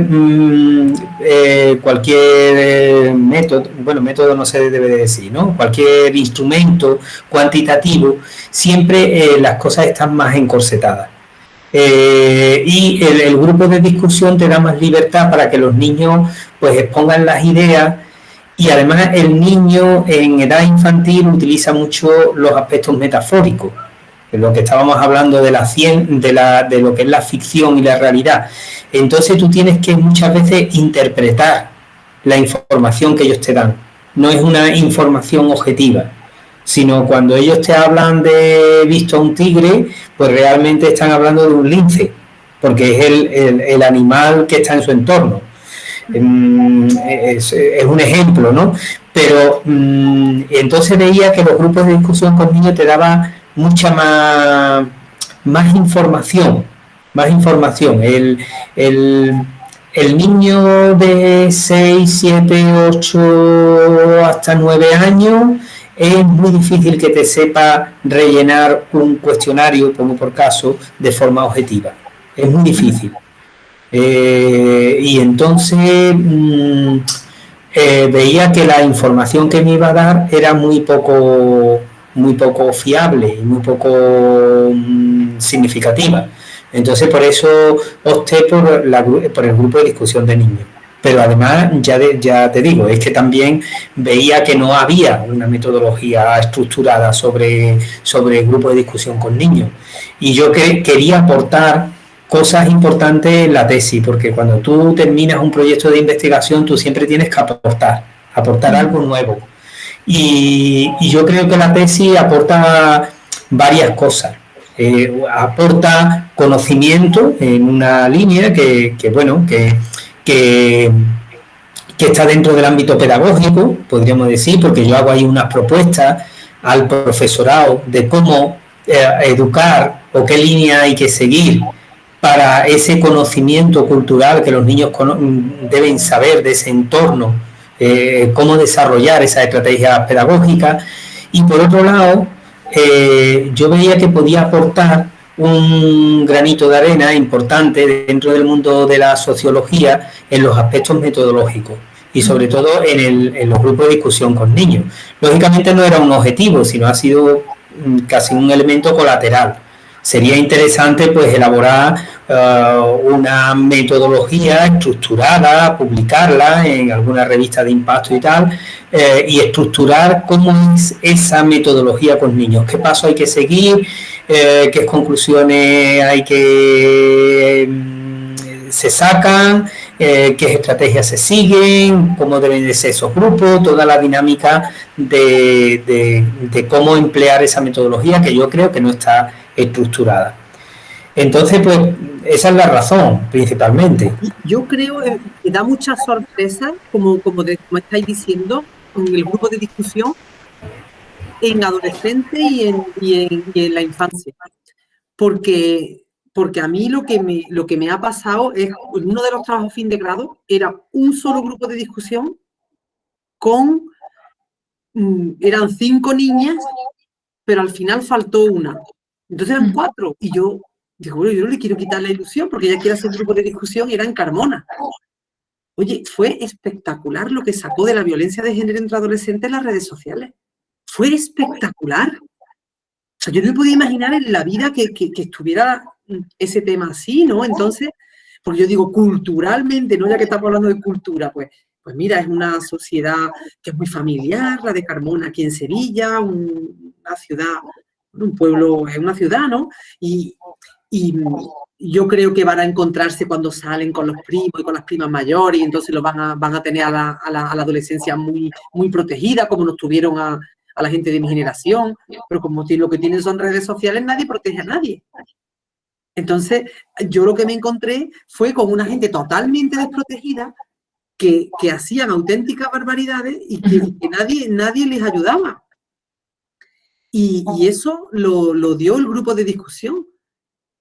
método no se debe de decir, ¿no? Cualquier instrumento cuantitativo, siempre las cosas están más encorsetadas. Y el grupo de discusión te da más libertad para que los niños pues expongan las ideas. Y además el niño en edad infantil utiliza mucho los aspectos metafóricos, de lo que estábamos hablando de lo que es la ficción y la realidad. Entonces tú tienes que muchas veces interpretar la información que ellos te dan. No es una información objetiva, sino cuando ellos te hablan de visto a un tigre, pues realmente están hablando de un lince, porque es el animal que está en su entorno. Es un ejemplo, ¿no? Pero entonces veía que los grupos de discusión con niños te daban mucha más información. El niño de 6, 7, 8 hasta 9 años es muy difícil que te sepa rellenar un cuestionario, como por caso, de forma objetiva. Es muy difícil. Y entonces veía que la información que me iba a dar era muy poco fiable y muy poco significativa. Entonces por eso opté por el grupo de discusión de niños. Pero además, ya te digo, es que también veía que no había una metodología estructurada sobre el grupo de discusión con niños. Y yo quería aportar cosas importantes en la tesis, porque cuando tú terminas un proyecto de investigación, tú siempre tienes que aportar algo nuevo. Y yo creo que la tesis aporta varias cosas. Aporta conocimiento en una línea que está dentro del ámbito pedagógico, podríamos decir, porque yo hago ahí unas propuestas al profesorado de cómo educar o qué línea hay que seguir para ese conocimiento cultural que los niños deben saber de ese entorno, cómo desarrollar esa estrategia pedagógica. Y por otro lado, yo veía que podía aportar un granito de arena importante dentro del mundo de la sociología en los aspectos metodológicos y sobre todo en los grupos de discusión con niños. Lógicamente no era un objetivo, sino ha sido casi un elemento colateral. Sería interesante pues elaborar una metodología estructurada, publicarla en alguna revista de impacto y tal, y estructurar cómo es esa metodología con niños, qué pasos hay que seguir, qué conclusiones hay que se sacan, qué estrategias se siguen, cómo deben de ser esos grupos, toda la dinámica de cómo emplear esa metodología que yo creo que no está estructurada. Entonces, pues, esa es la razón, principalmente. Yo creo que da mucha sorpresa, como estáis diciendo, en el grupo de discusión, en adolescentes y en la infancia. Porque a mí lo que me ha pasado es, uno de los trabajos fin de grado era un solo grupo de discusión eran 5 niñas, pero al final faltó una. Entonces eran 4, y yo digo, bueno, yo no le quiero quitar la ilusión, porque ella quiere hacer un grupo de discusión y era en Carmona. Oye, fue espectacular lo que sacó de la violencia de género entre adolescentes en las redes sociales. Fue espectacular. O sea, yo no me podía imaginar en la vida que estuviera ese tema así, ¿no? Entonces, porque yo digo, culturalmente, ¿no? Ya que estamos hablando de cultura, pues mira, es una sociedad que es muy familiar, la de Carmona aquí en Sevilla, una ciudad, un pueblo, es una ciudad, ¿no? Y yo creo que van a encontrarse cuando salen con los primos y con las primas mayores, y entonces lo van a tener a la adolescencia muy, muy protegida, como nos tuvieron a la gente de mi generación, pero como lo que tienen son redes sociales, nadie protege a nadie. Entonces, yo lo que me encontré fue con una gente totalmente desprotegida que hacían auténticas barbaridades y que nadie les ayudaba. Y eso lo dio el grupo de discusión.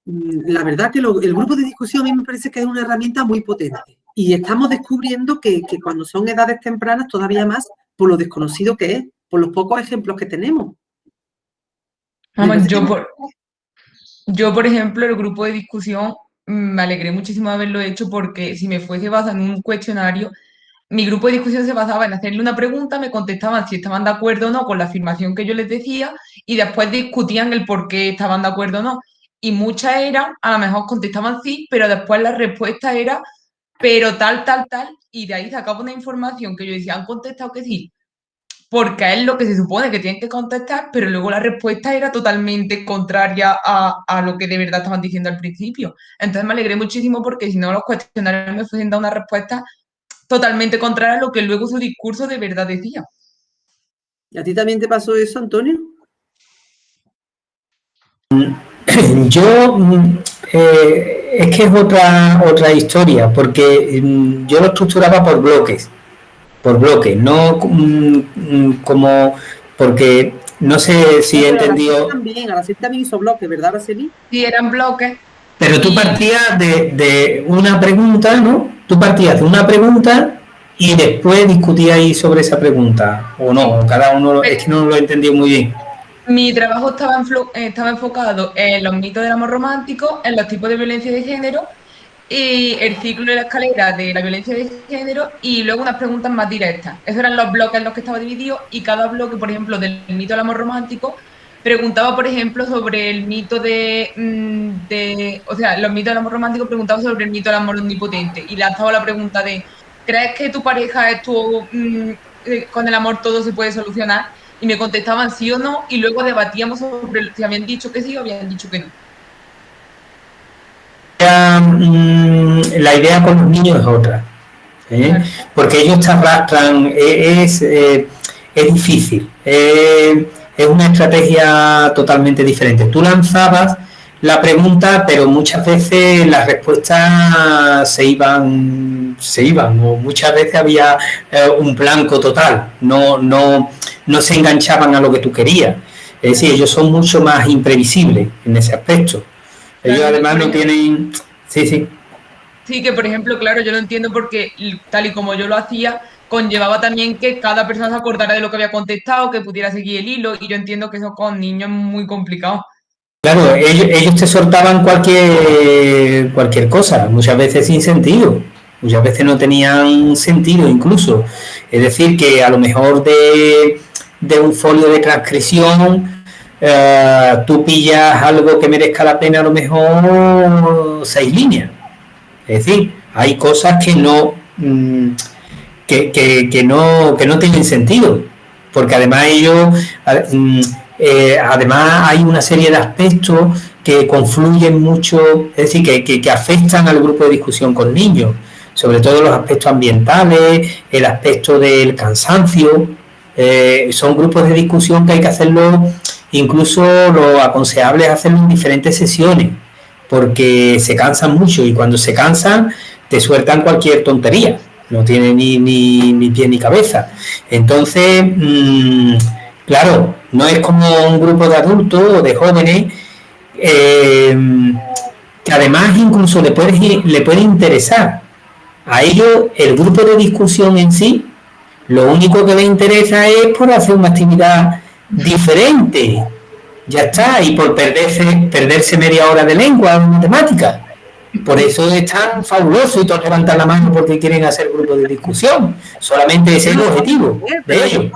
La verdad que el grupo de discusión a mí me parece que es una herramienta muy potente. Y estamos descubriendo que cuando son edades tempranas, todavía más por lo desconocido que es, por los pocos ejemplos que tenemos. Vamos, yo, por ejemplo, el grupo de discusión me alegré muchísimo de haberlo hecho, porque si me fuese basado en un cuestionario, mi grupo de discusión se basaba en hacerle una pregunta, me contestaban si estaban de acuerdo o no con la afirmación que yo les decía, y después discutían el por qué estaban de acuerdo o no. Y muchas eran, a lo mejor contestaban sí, pero después la respuesta era, pero tal, y de ahí sacaba una información que yo decía, han contestado que sí, porque es lo que se supone que tienen que contestar, pero luego la respuesta era totalmente contraria a lo que de verdad estaban diciendo al principio. Entonces me alegré muchísimo, porque si no, los cuestionarios me fuesen dado una respuesta totalmente contraria a lo que luego su discurso de verdad decía. ¿Y a ti también te pasó eso, Antonio? Yo, es que es otra historia, porque yo lo estructuraba por bloques, no como, porque no sé si he entendido. Araceli también hizo bloques, ¿verdad, Araceli? Sí, eran bloques. Pero tú partías de una pregunta, ¿no? Tú partías de una pregunta y después discutíais sobre esa pregunta, o no, cada uno, es que no lo he entendido muy bien. Mi trabajo estaba enfocado en los mitos del amor romántico, en los tipos de violencia de género, y el ciclo de la escalera de la violencia de género, y luego unas preguntas más directas. Esos eran los bloques en los que estaba dividido, y cada bloque, por ejemplo, del mito del amor romántico, preguntaba, por ejemplo, sobre el mito o sea, los mitos del amor romántico preguntaban sobre el mito del amor omnipotente, y lanzaba la pregunta de, ¿crees que tu pareja estuvo con el amor todo se puede solucionar? Y me contestaban sí o no, y luego debatíamos sobre si habían dicho que sí o habían dicho que no. La idea con los niños es otra, claro. Porque ellos te arrastran, es difícil, es una estrategia totalmente diferente. Tú lanzabas la pregunta, pero muchas veces las respuestas se iban, o muchas veces había un blanco total, no se enganchaban a lo que tú querías. Es decir, ellos son mucho más imprevisibles en ese aspecto. Ellos además no tienen Sí, sí. Sí, que por ejemplo, claro, yo lo entiendo porque tal y como yo lo hacía, conllevaba también que cada persona se acordara de lo que había contestado, que pudiera seguir el hilo, y yo entiendo que eso con niños es muy complicado. Claro, ellos te soltaban cualquier cosa, muchas veces sin sentido, muchas veces no tenían sentido incluso. Es decir, que a lo mejor de un folio de transcripción tú pillas algo que merezca la pena, a lo mejor 6 líneas. Es decir, hay cosas que no, que no tienen sentido, porque además además hay una serie de aspectos que confluyen mucho, es decir, que afectan al grupo de discusión con niños, sobre todo los aspectos ambientales, el aspecto del cansancio. Son grupos de discusión que hay que hacerlo, incluso lo aconsejable es hacerlo en diferentes sesiones, porque se cansan mucho y cuando se cansan te sueltan cualquier tontería, no tiene ni pie ni cabeza. Entonces, claro, no es como un grupo de adultos o de jóvenes que además incluso le puede interesar. A ellos el grupo de discusión en sí, lo único que les interesa es por hacer una actividad diferente. Ya está, y por perderse media hora de lengua o matemática. Por eso es tan fabuloso y todos levantan la mano porque quieren hacer grupos de discusión. Solamente ese es el objetivo de ellos.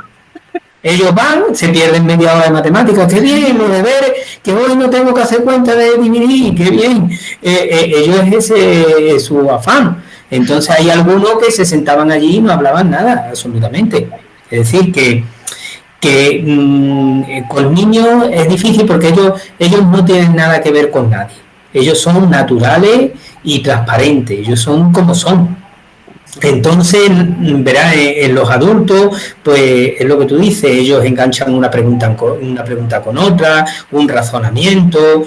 Ellos van, se pierden media hora de matemáticas, qué bien, los deberes, que hoy no tengo que hacer cuenta de dividir, qué bien. Ellos es ese su afán. Entonces hay algunos que se sentaban allí y no hablaban nada, absolutamente. Es decir, que con niños es difícil porque ellos no tienen nada que ver con nadie. Ellos son naturales y transparentes, ellos son como son. Entonces, verás, en los adultos, pues es lo que tú dices, ellos enganchan una pregunta con otra, un razonamiento.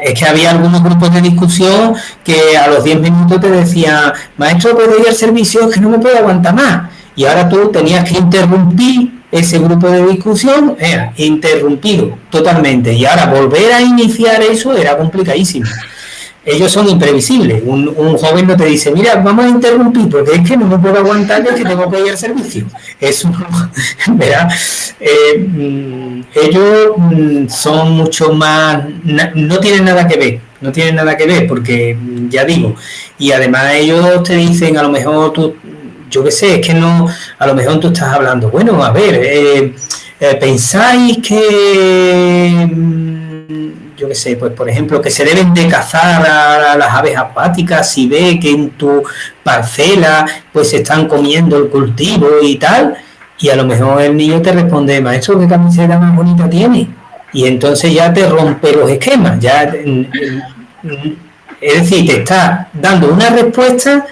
Es que había algunos grupos de discusión que a los 10 minutos te decían, maestro, ¿puedo ir al servicio? Es que no me puedo aguantar más. Y ahora tú tenías que interrumpir ese grupo de discusión, interrumpido totalmente. Y ahora volver a iniciar eso era complicadísimo. Ellos son imprevisibles. Un joven no te dice, mira, vamos a interrumpir porque es que no me puedo aguantar, es que tengo que ir al servicio. Eso, ¿verdad? Ellos son mucho más, no tienen nada que ver porque, ya digo, y además ellos te dicen, a lo mejor tú, yo qué sé, es que no, a lo mejor tú estás hablando, bueno, a ver, pensáis que, yo qué sé, pues por ejemplo, que se deben de cazar a las aves acuáticas si ve que en tu parcela pues se están comiendo el cultivo y tal, y a lo mejor el niño te responde, maestro, ¿qué camiseta más bonita tiene? Y entonces ya te rompe los esquemas, ya, es decir, te está dando una respuesta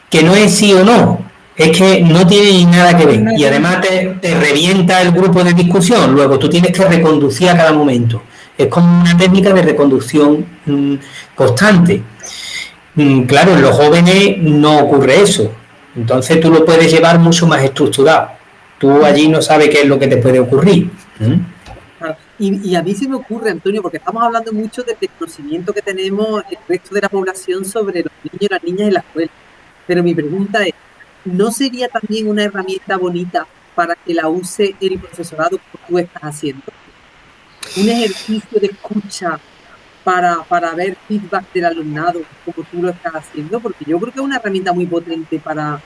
que no es sí o no, es que no tiene nada que ver y además te revienta el grupo de discusión, luego tú tienes que reconducir a cada momento. Es como una técnica de reconducción constante. Claro, en los jóvenes no ocurre eso, entonces tú lo puedes llevar mucho más estructurado. Tú allí no sabes qué es lo que te puede ocurrir. Y a mí se me ocurre, Antonio, porque estamos hablando mucho del conocimiento que tenemos el resto de la población sobre los niños y las niñas en la escuela. Pero mi pregunta es, ¿no sería también una herramienta bonita para que la use el profesorado como tú estás haciendo? Un ejercicio de escucha para ver feedback del alumnado como tú lo estás haciendo, porque yo creo que es una herramienta muy potente para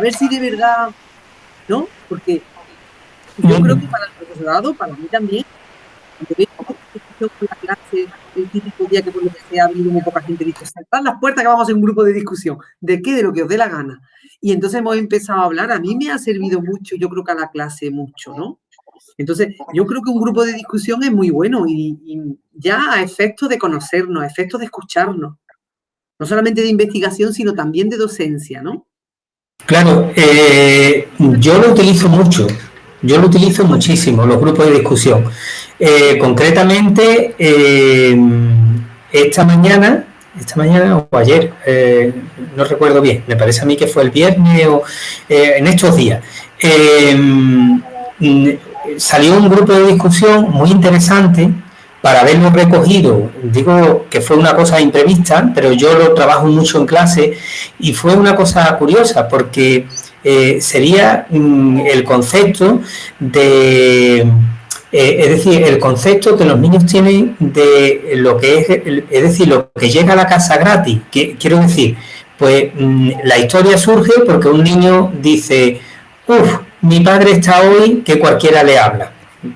ver si de verdad, ¿no? Porque yo creo que para el profesorado, para mí también, cuando veo la clase, el típico día que por lo que sea ha habido muy poca gente, dicho, saltad las puertas que vamos a hacer un grupo de discusión. ¿De qué? De lo que os dé la gana. Y entonces hemos empezado a hablar. A mí me ha servido mucho, yo creo que a la clase mucho, ¿no? Entonces, yo creo que un grupo de discusión es muy bueno y ya a efectos de conocernos, a efectos de escucharnos. No solamente de investigación, sino también de docencia, ¿no? Claro, yo lo utilizo mucho. Yo lo utilizo muchísimo, los grupos de discusión. Concretamente, esta mañana o ayer, no recuerdo bien, me parece a mí que fue el viernes o en estos días, salió un grupo de discusión muy interesante para haberlo recogido, digo que fue una cosa imprevista, pero yo lo trabajo mucho en clase y fue una cosa curiosa porque sería el concepto de, es decir, el concepto que los niños tienen de lo que es decir, lo que llega a la casa gratis, que quiero decir, pues la historia surge porque un niño dice, uff, mi padre está hoy que cualquiera le habla,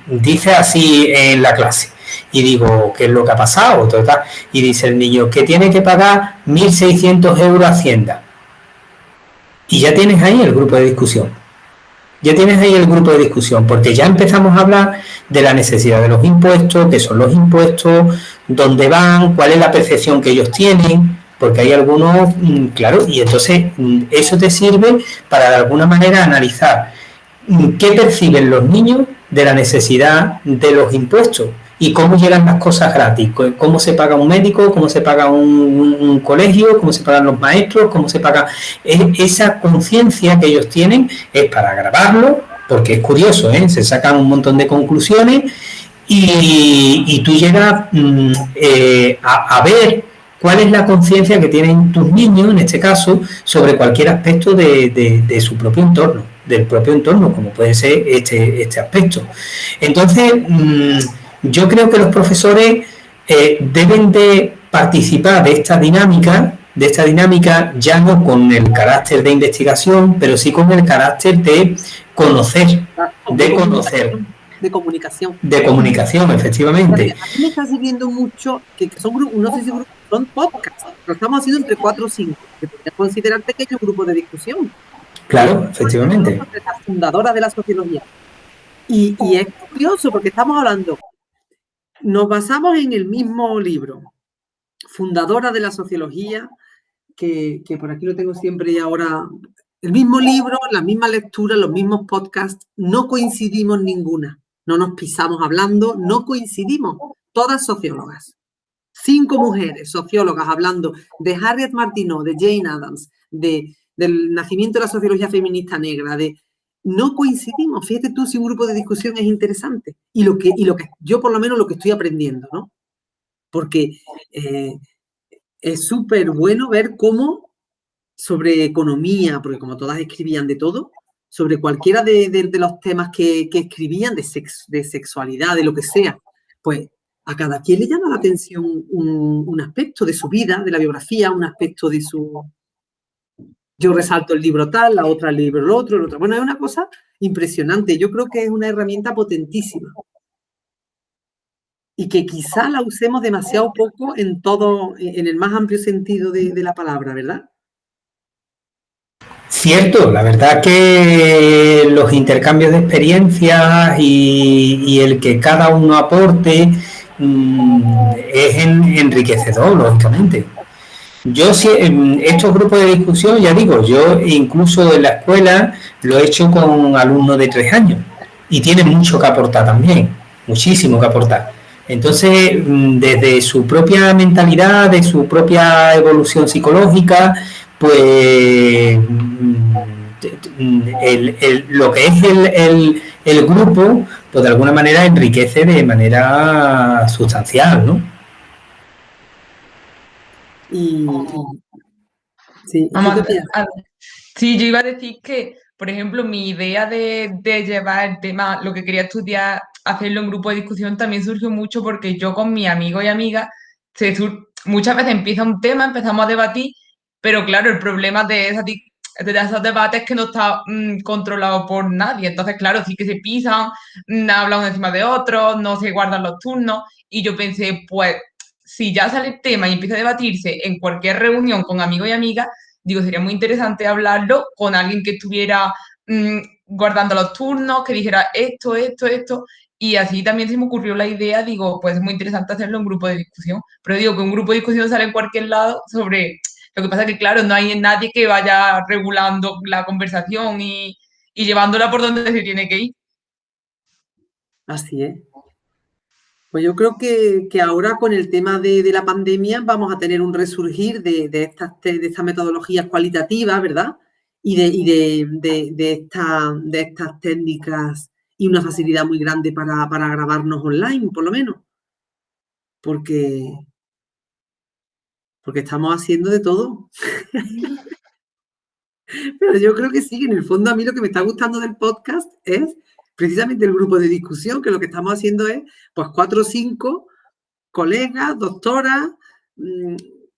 dice así en la clase. Y digo, ¿qué es lo que ha pasado? Total. Y dice el niño, que tiene que pagar 1.600 euros a Hacienda. Y ya tienes ahí el grupo de discusión. Ya tienes ahí el grupo de discusión, porque ya empezamos a hablar de la necesidad de los impuestos, qué son los impuestos, dónde van, cuál es la percepción que ellos tienen, porque hay algunos, claro, y entonces eso te sirve para de alguna manera analizar qué perciben los niños de la necesidad de los impuestos y cómo llegan las cosas gratis, cómo se paga un médico, cómo se paga un colegio, cómo se pagan los maestros, cómo se paga. Esa conciencia que ellos tienen es para grabarlo, porque es curioso, se sacan un montón de conclusiones y tú llegas a ver cuál es la conciencia que tienen tus niños, en este caso, sobre cualquier aspecto de su propio entorno, del propio entorno, como puede ser este aspecto. Entonces, yo creo que los profesores deben de participar de esta dinámica ya no con el carácter de investigación, pero sí con el carácter de conocer, de comunicación. De comunicación, efectivamente. A mí me está sirviendo mucho que son grupos, no sé si grupos, son podcasts, lo estamos haciendo entre 4 o 5, que podría considerar pequeños grupos de discusión. Claro, efectivamente. Las fundadoras de la sociología. Y es curioso porque estamos hablando, nos basamos en el mismo libro, fundadora de la sociología, que por aquí lo tengo siempre y ahora, el mismo libro, la misma lectura, los mismos podcasts, no coincidimos ninguna, no nos pisamos hablando, no coincidimos, todas sociólogas. 5 mujeres sociólogas hablando de Harriet Martineau, de Jane Addams, del nacimiento de la sociología feminista negra, no coincidimos. Fíjate tú si un grupo de discusión es interesante. Y lo que yo por lo menos lo que estoy aprendiendo, ¿no? Porque es súper bueno ver cómo sobre economía, porque como todas escribían de todo, sobre cualquiera de los temas que escribían, de sexualidad, de lo que sea, pues a cada quien le llama la atención un aspecto de su vida, de la biografía, un aspecto de su... Yo resalto el libro tal, la otra el libro el otro. Bueno, es una cosa impresionante. Yo creo que es una herramienta potentísima. Y que quizá la usemos demasiado poco en el más amplio sentido de la palabra, ¿verdad? Cierto, la verdad que los intercambios de experiencias y el que cada uno aporte es enriquecedor, lógicamente. Yo estos grupos de discusión, ya digo, yo incluso en la escuela lo he hecho con alumnos de 3 años y tienen mucho que aportar también, muchísimo que aportar. Entonces, desde su propia mentalidad, de su propia evolución psicológica, pues lo que es el grupo, pues de alguna manera enriquece de manera sustancial, ¿no? Sí, sí, yo iba a decir que, por ejemplo, mi idea de llevar el tema, lo que quería estudiar, hacerlo en grupo de discusión, también surgió mucho porque yo con mis amigos y amigas, muchas veces empieza un tema, empezamos a debatir, pero claro, el problema de esos debates es que no está controlado por nadie. Entonces, claro, sí que se pisan, hablan uno encima de otro, no se guardan los turnos. Y yo pensé, pues, si ya sale el tema y empieza a debatirse en cualquier reunión con amigos y amigas, digo, sería muy interesante hablarlo con alguien que estuviera guardando los turnos, que dijera esto, esto, esto. Y así también se me ocurrió la idea, digo, pues es muy interesante hacerlo en grupo de discusión. Pero digo que un grupo de discusión sale en cualquier lado sobre... Lo que pasa es que, claro, no hay nadie que vaya regulando la conversación y llevándola por donde se tiene que ir. Así es. Pues yo creo que ahora con el tema de la pandemia vamos a tener un resurgir de estas metodologías cualitativas, ¿verdad? Y de estas técnicas y una facilidad muy grande para grabarnos online, por lo menos. porque estamos haciendo de todo. Pero yo creo que sí, que en el fondo a mí lo que me está gustando del podcast es precisamente el grupo de discusión, que lo que estamos haciendo es, pues 4 o 5 colegas, doctoras,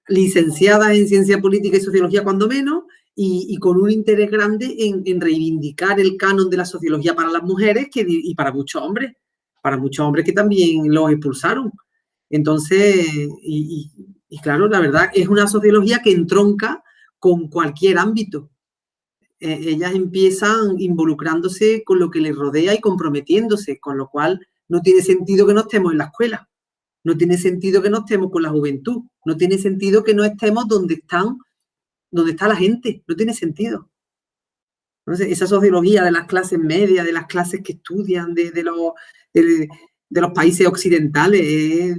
licenciadas en ciencia política y sociología cuando menos, y con un interés grande en reivindicar el canon de la sociología para las mujeres y para muchos hombres que también los expulsaron. Entonces, y claro, la verdad es una sociología que entronca con cualquier ámbito. Ellas empiezan involucrándose con lo que les rodea y comprometiéndose, con lo cual no tiene sentido que no estemos en la escuela, no tiene sentido que no estemos con la juventud, no tiene sentido que no estemos donde está la gente, no tiene sentido. Entonces, esa sociología de las clases medias, de las clases que estudian, de los países occidentales,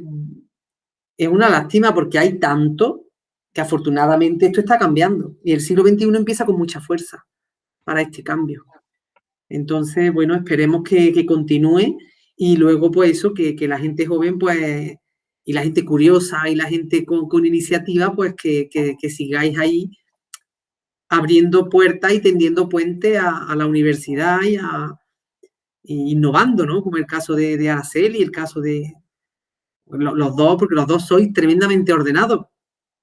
es una lástima porque hay tanto que afortunadamente esto está cambiando y el siglo XXI empieza con mucha fuerza para este cambio. Entonces, bueno, esperemos que continúe y luego, pues eso, que la gente joven, pues, y la gente curiosa y la gente con iniciativa, pues que sigáis ahí abriendo puertas y tendiendo puentes a la universidad y innovando, ¿no? Como el caso de Araceli y el caso de los dos, porque los dos sois tremendamente ordenados.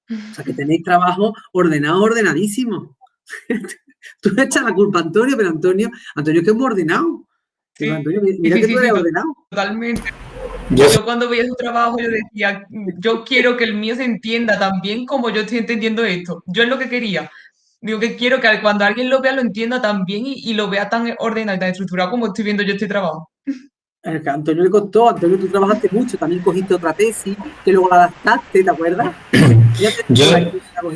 O sea, que tenéis trabajo ordenadísimo. Tú le echas la culpa a Antonio, pero Antonio que es muy ordenado. Sí, Antonio, mira que tú eres ordenado. Totalmente. Yo cuando veía su trabajo, yo decía, yo quiero que el mío se entienda tan bien como yo estoy entendiendo esto. Yo es lo que quería. Digo que quiero que cuando alguien lo vea, lo entienda tan bien y lo vea tan ordenado y tan estructurado como estoy viendo yo este trabajo. A Antonio le costó, Antonio, tú trabajaste mucho, también cogiste otra tesis, que luego la adaptaste, ¿te acuerdas?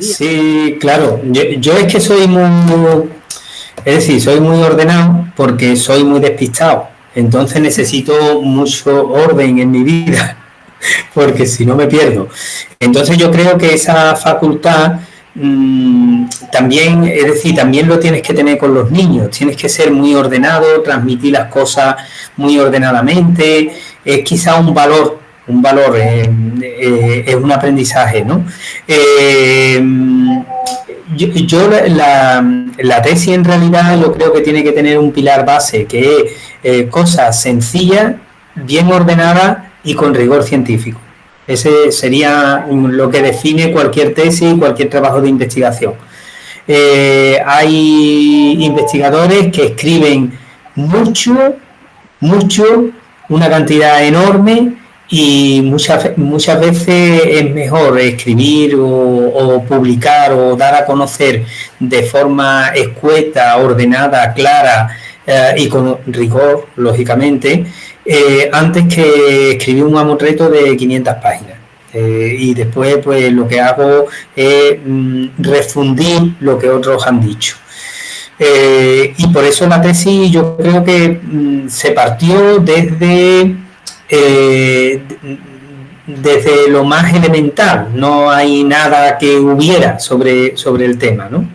Sí, claro. Yo es que soy muy ordenado porque soy muy despistado. Entonces necesito mucho orden en mi vida, porque si no me pierdo. Entonces yo creo que esa facultad también, es decir, también lo tienes que tener con los niños. Tienes que ser muy ordenado, transmitir las cosas muy ordenadamente. Es quizá un valor, es un aprendizaje, ¿no? La tesis en realidad yo creo que tiene que tener un pilar base, que es cosas sencillas, bien ordenadas y con rigor científico. Ese sería lo que define cualquier tesis, cualquier trabajo de investigación. Hay investigadores que escriben mucho, una cantidad enorme, y muchas veces es mejor escribir o publicar o dar a conocer de forma escueta, ordenada, clara y con rigor, lógicamente, antes que escribir un mamotreto de 500 páginas. Y después pues lo que hago es refundir lo que otros han dicho. Y por eso la tesis yo creo que se partió desde lo más elemental. No hay nada que hubiera sobre el tema, ¿no?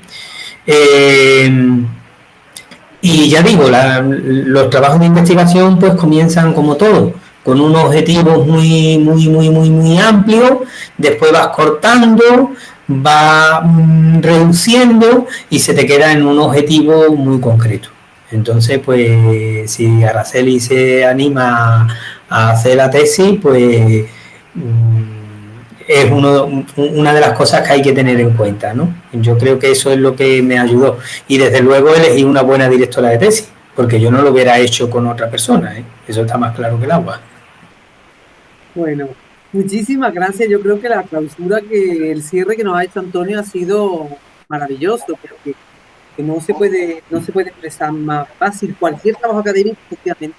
Y ya digo, los trabajos de investigación pues comienzan como todo, con unos objetivos muy amplios, después vas cortando, vas reduciendo y se te queda en un objetivo muy concreto. Entonces, pues, si Araceli se anima a hacer la tesis, pues es una de las cosas que hay que tener en cuenta, ¿no? Yo creo que eso es lo que me ayudó. Y desde luego elegí una buena directora de tesis, porque yo no lo hubiera hecho con otra persona, ¿eh? Eso está más claro que el agua. Bueno, muchísimas gracias. Yo creo que la clausura, el cierre que nos ha hecho Antonio ha sido maravilloso, porque no se puede expresar más fácil cualquier trabajo académico, efectivamente.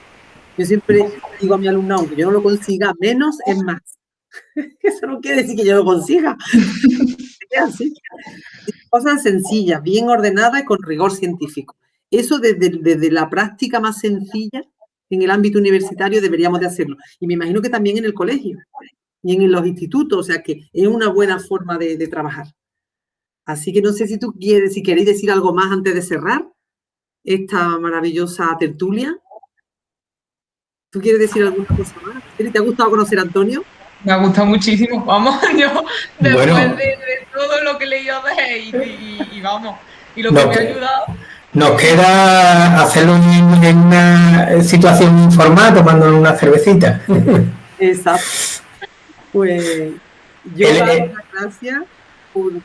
Yo siempre digo a mi alumna, aunque yo no lo consiga, menos es más. Eso no quiere decir que yo lo consiga. Es así. Cosas sencillas, bien ordenadas y con rigor científico. Eso desde la práctica más sencilla en el ámbito universitario deberíamos de hacerlo. Y me imagino que también en el colegio y en los institutos, o sea que es una buena forma de trabajar. Así que no sé si queréis decir algo más antes de cerrar esta maravillosa tertulia. ¿Tú quieres decir alguna cosa más? ¿Te ha gustado conocer a Antonio? Me ha gustado muchísimo, vamos, yo después Bueno, de todo lo que he leído de y vamos, y lo que nos, me ha que- ayudado, nos queda hacerlo en una situación informal, tomando una cervecita. Exacto. Pues yo El, daros eh, las gracias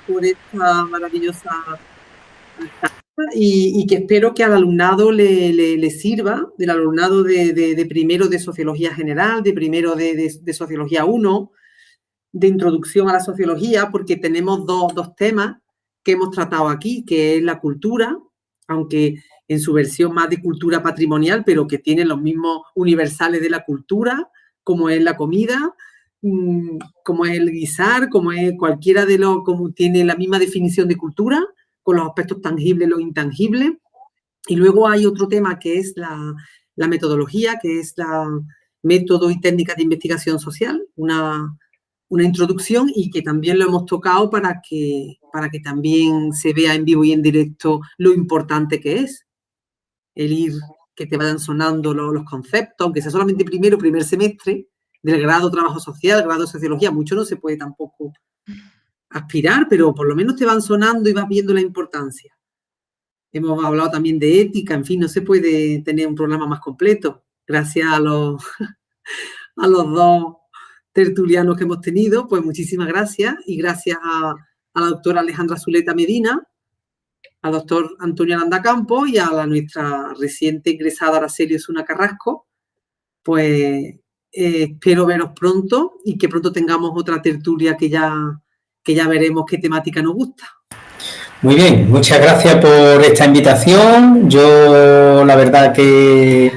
por esta maravillosa charla y que espero que al alumnado le sirva, del alumnado de primero de Sociología General, de primero de Sociología 1, de Introducción a la Sociología, porque tenemos dos temas que hemos tratado aquí, que es la cultura, aunque en su versión más de cultura patrimonial, pero que tiene los mismos universales de la cultura, como es la comida, como es el guisar, como es cualquiera de los, como tiene la misma definición de cultura, con los aspectos tangibles y los intangibles. Y luego hay otro tema que es la metodología, que es la método y técnicas de investigación social, una introducción y que también lo hemos tocado para que también se vea en vivo y en directo lo importante que es el ir, que te vayan sonando los conceptos, aunque sea solamente primer semestre del grado trabajo social, grado sociología, mucho no se puede tampoco aspirar, pero por lo menos te van sonando y vas viendo la importancia. Hemos hablado también de ética, en fin, no se puede tener un programa más completo, gracias a los dos tertulianos que hemos tenido, pues muchísimas gracias y gracias a la doctora Alejandra Zuleta Medina, al doctor Antonio Aranda Campo y a nuestra reciente ingresada Araceli Osuna Carrasco, pues espero veros pronto y que pronto tengamos otra tertulia que ya veremos qué temática nos gusta. Muy bien, muchas gracias por esta invitación. Yo la verdad que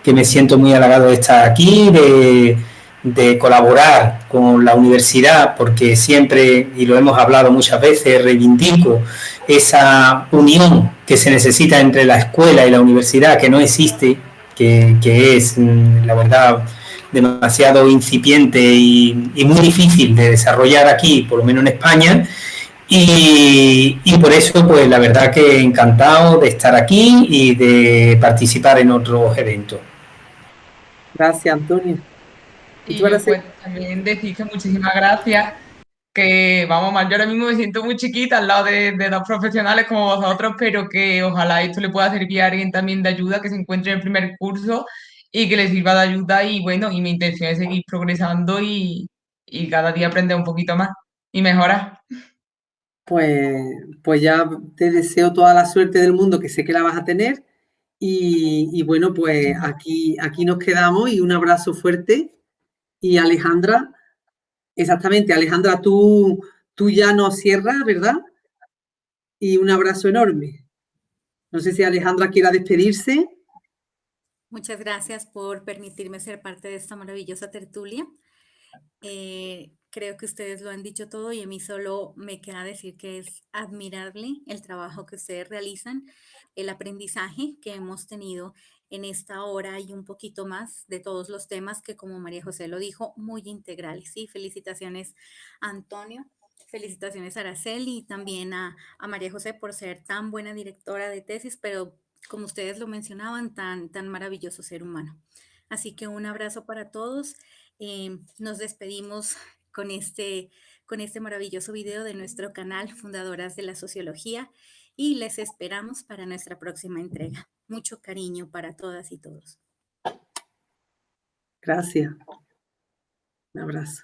me siento muy halagado de estar aquí, de colaborar con la universidad, porque siempre, y lo hemos hablado muchas veces, reivindico esa unión que se necesita entre la escuela y la universidad, que no existe, que es, la verdad, demasiado incipiente y muy difícil de desarrollar aquí, por lo menos en España. Y por eso, pues la verdad que encantado de estar aquí y de participar en otros eventos. Gracias, Antonio. ¿Y tú, y yo Araceli? pues también decir que muchísimas gracias, que vamos mal, yo ahora mismo me siento muy chiquita al lado de dos profesionales como vosotros, pero que ojalá esto le pueda servir a alguien también de ayuda que se encuentre en el primer curso y que le sirva de ayuda y bueno, y mi intención es seguir progresando y cada día aprender un poquito más y mejorar. Pues, pues ya te deseo toda la suerte del mundo, que sé que la vas a tener. Y bueno, pues aquí nos quedamos y un abrazo fuerte. Y Alejandra, exactamente, Alejandra, tú ya nos cierras, ¿verdad? Y un abrazo enorme. No sé si Alejandra quiera despedirse. Muchas gracias por permitirme ser parte de esta maravillosa tertulia. Creo que ustedes lo han dicho todo y a mí solo me queda decir que es admirable el trabajo que ustedes realizan, el aprendizaje que hemos tenido en esta hora y un poquito más de todos los temas que, como María José lo dijo, muy integrales. Sí, felicitaciones a Antonio, felicitaciones a Araceli y también a María José por ser tan buena directora de tesis, pero como ustedes lo mencionaban, tan maravilloso ser humano. Así que un abrazo para todos. Nos despedimos con este maravilloso video de nuestro canal Fundadoras de la Sociología y les esperamos para nuestra próxima entrega. Mucho cariño para todas y todos. Gracias. Un abrazo.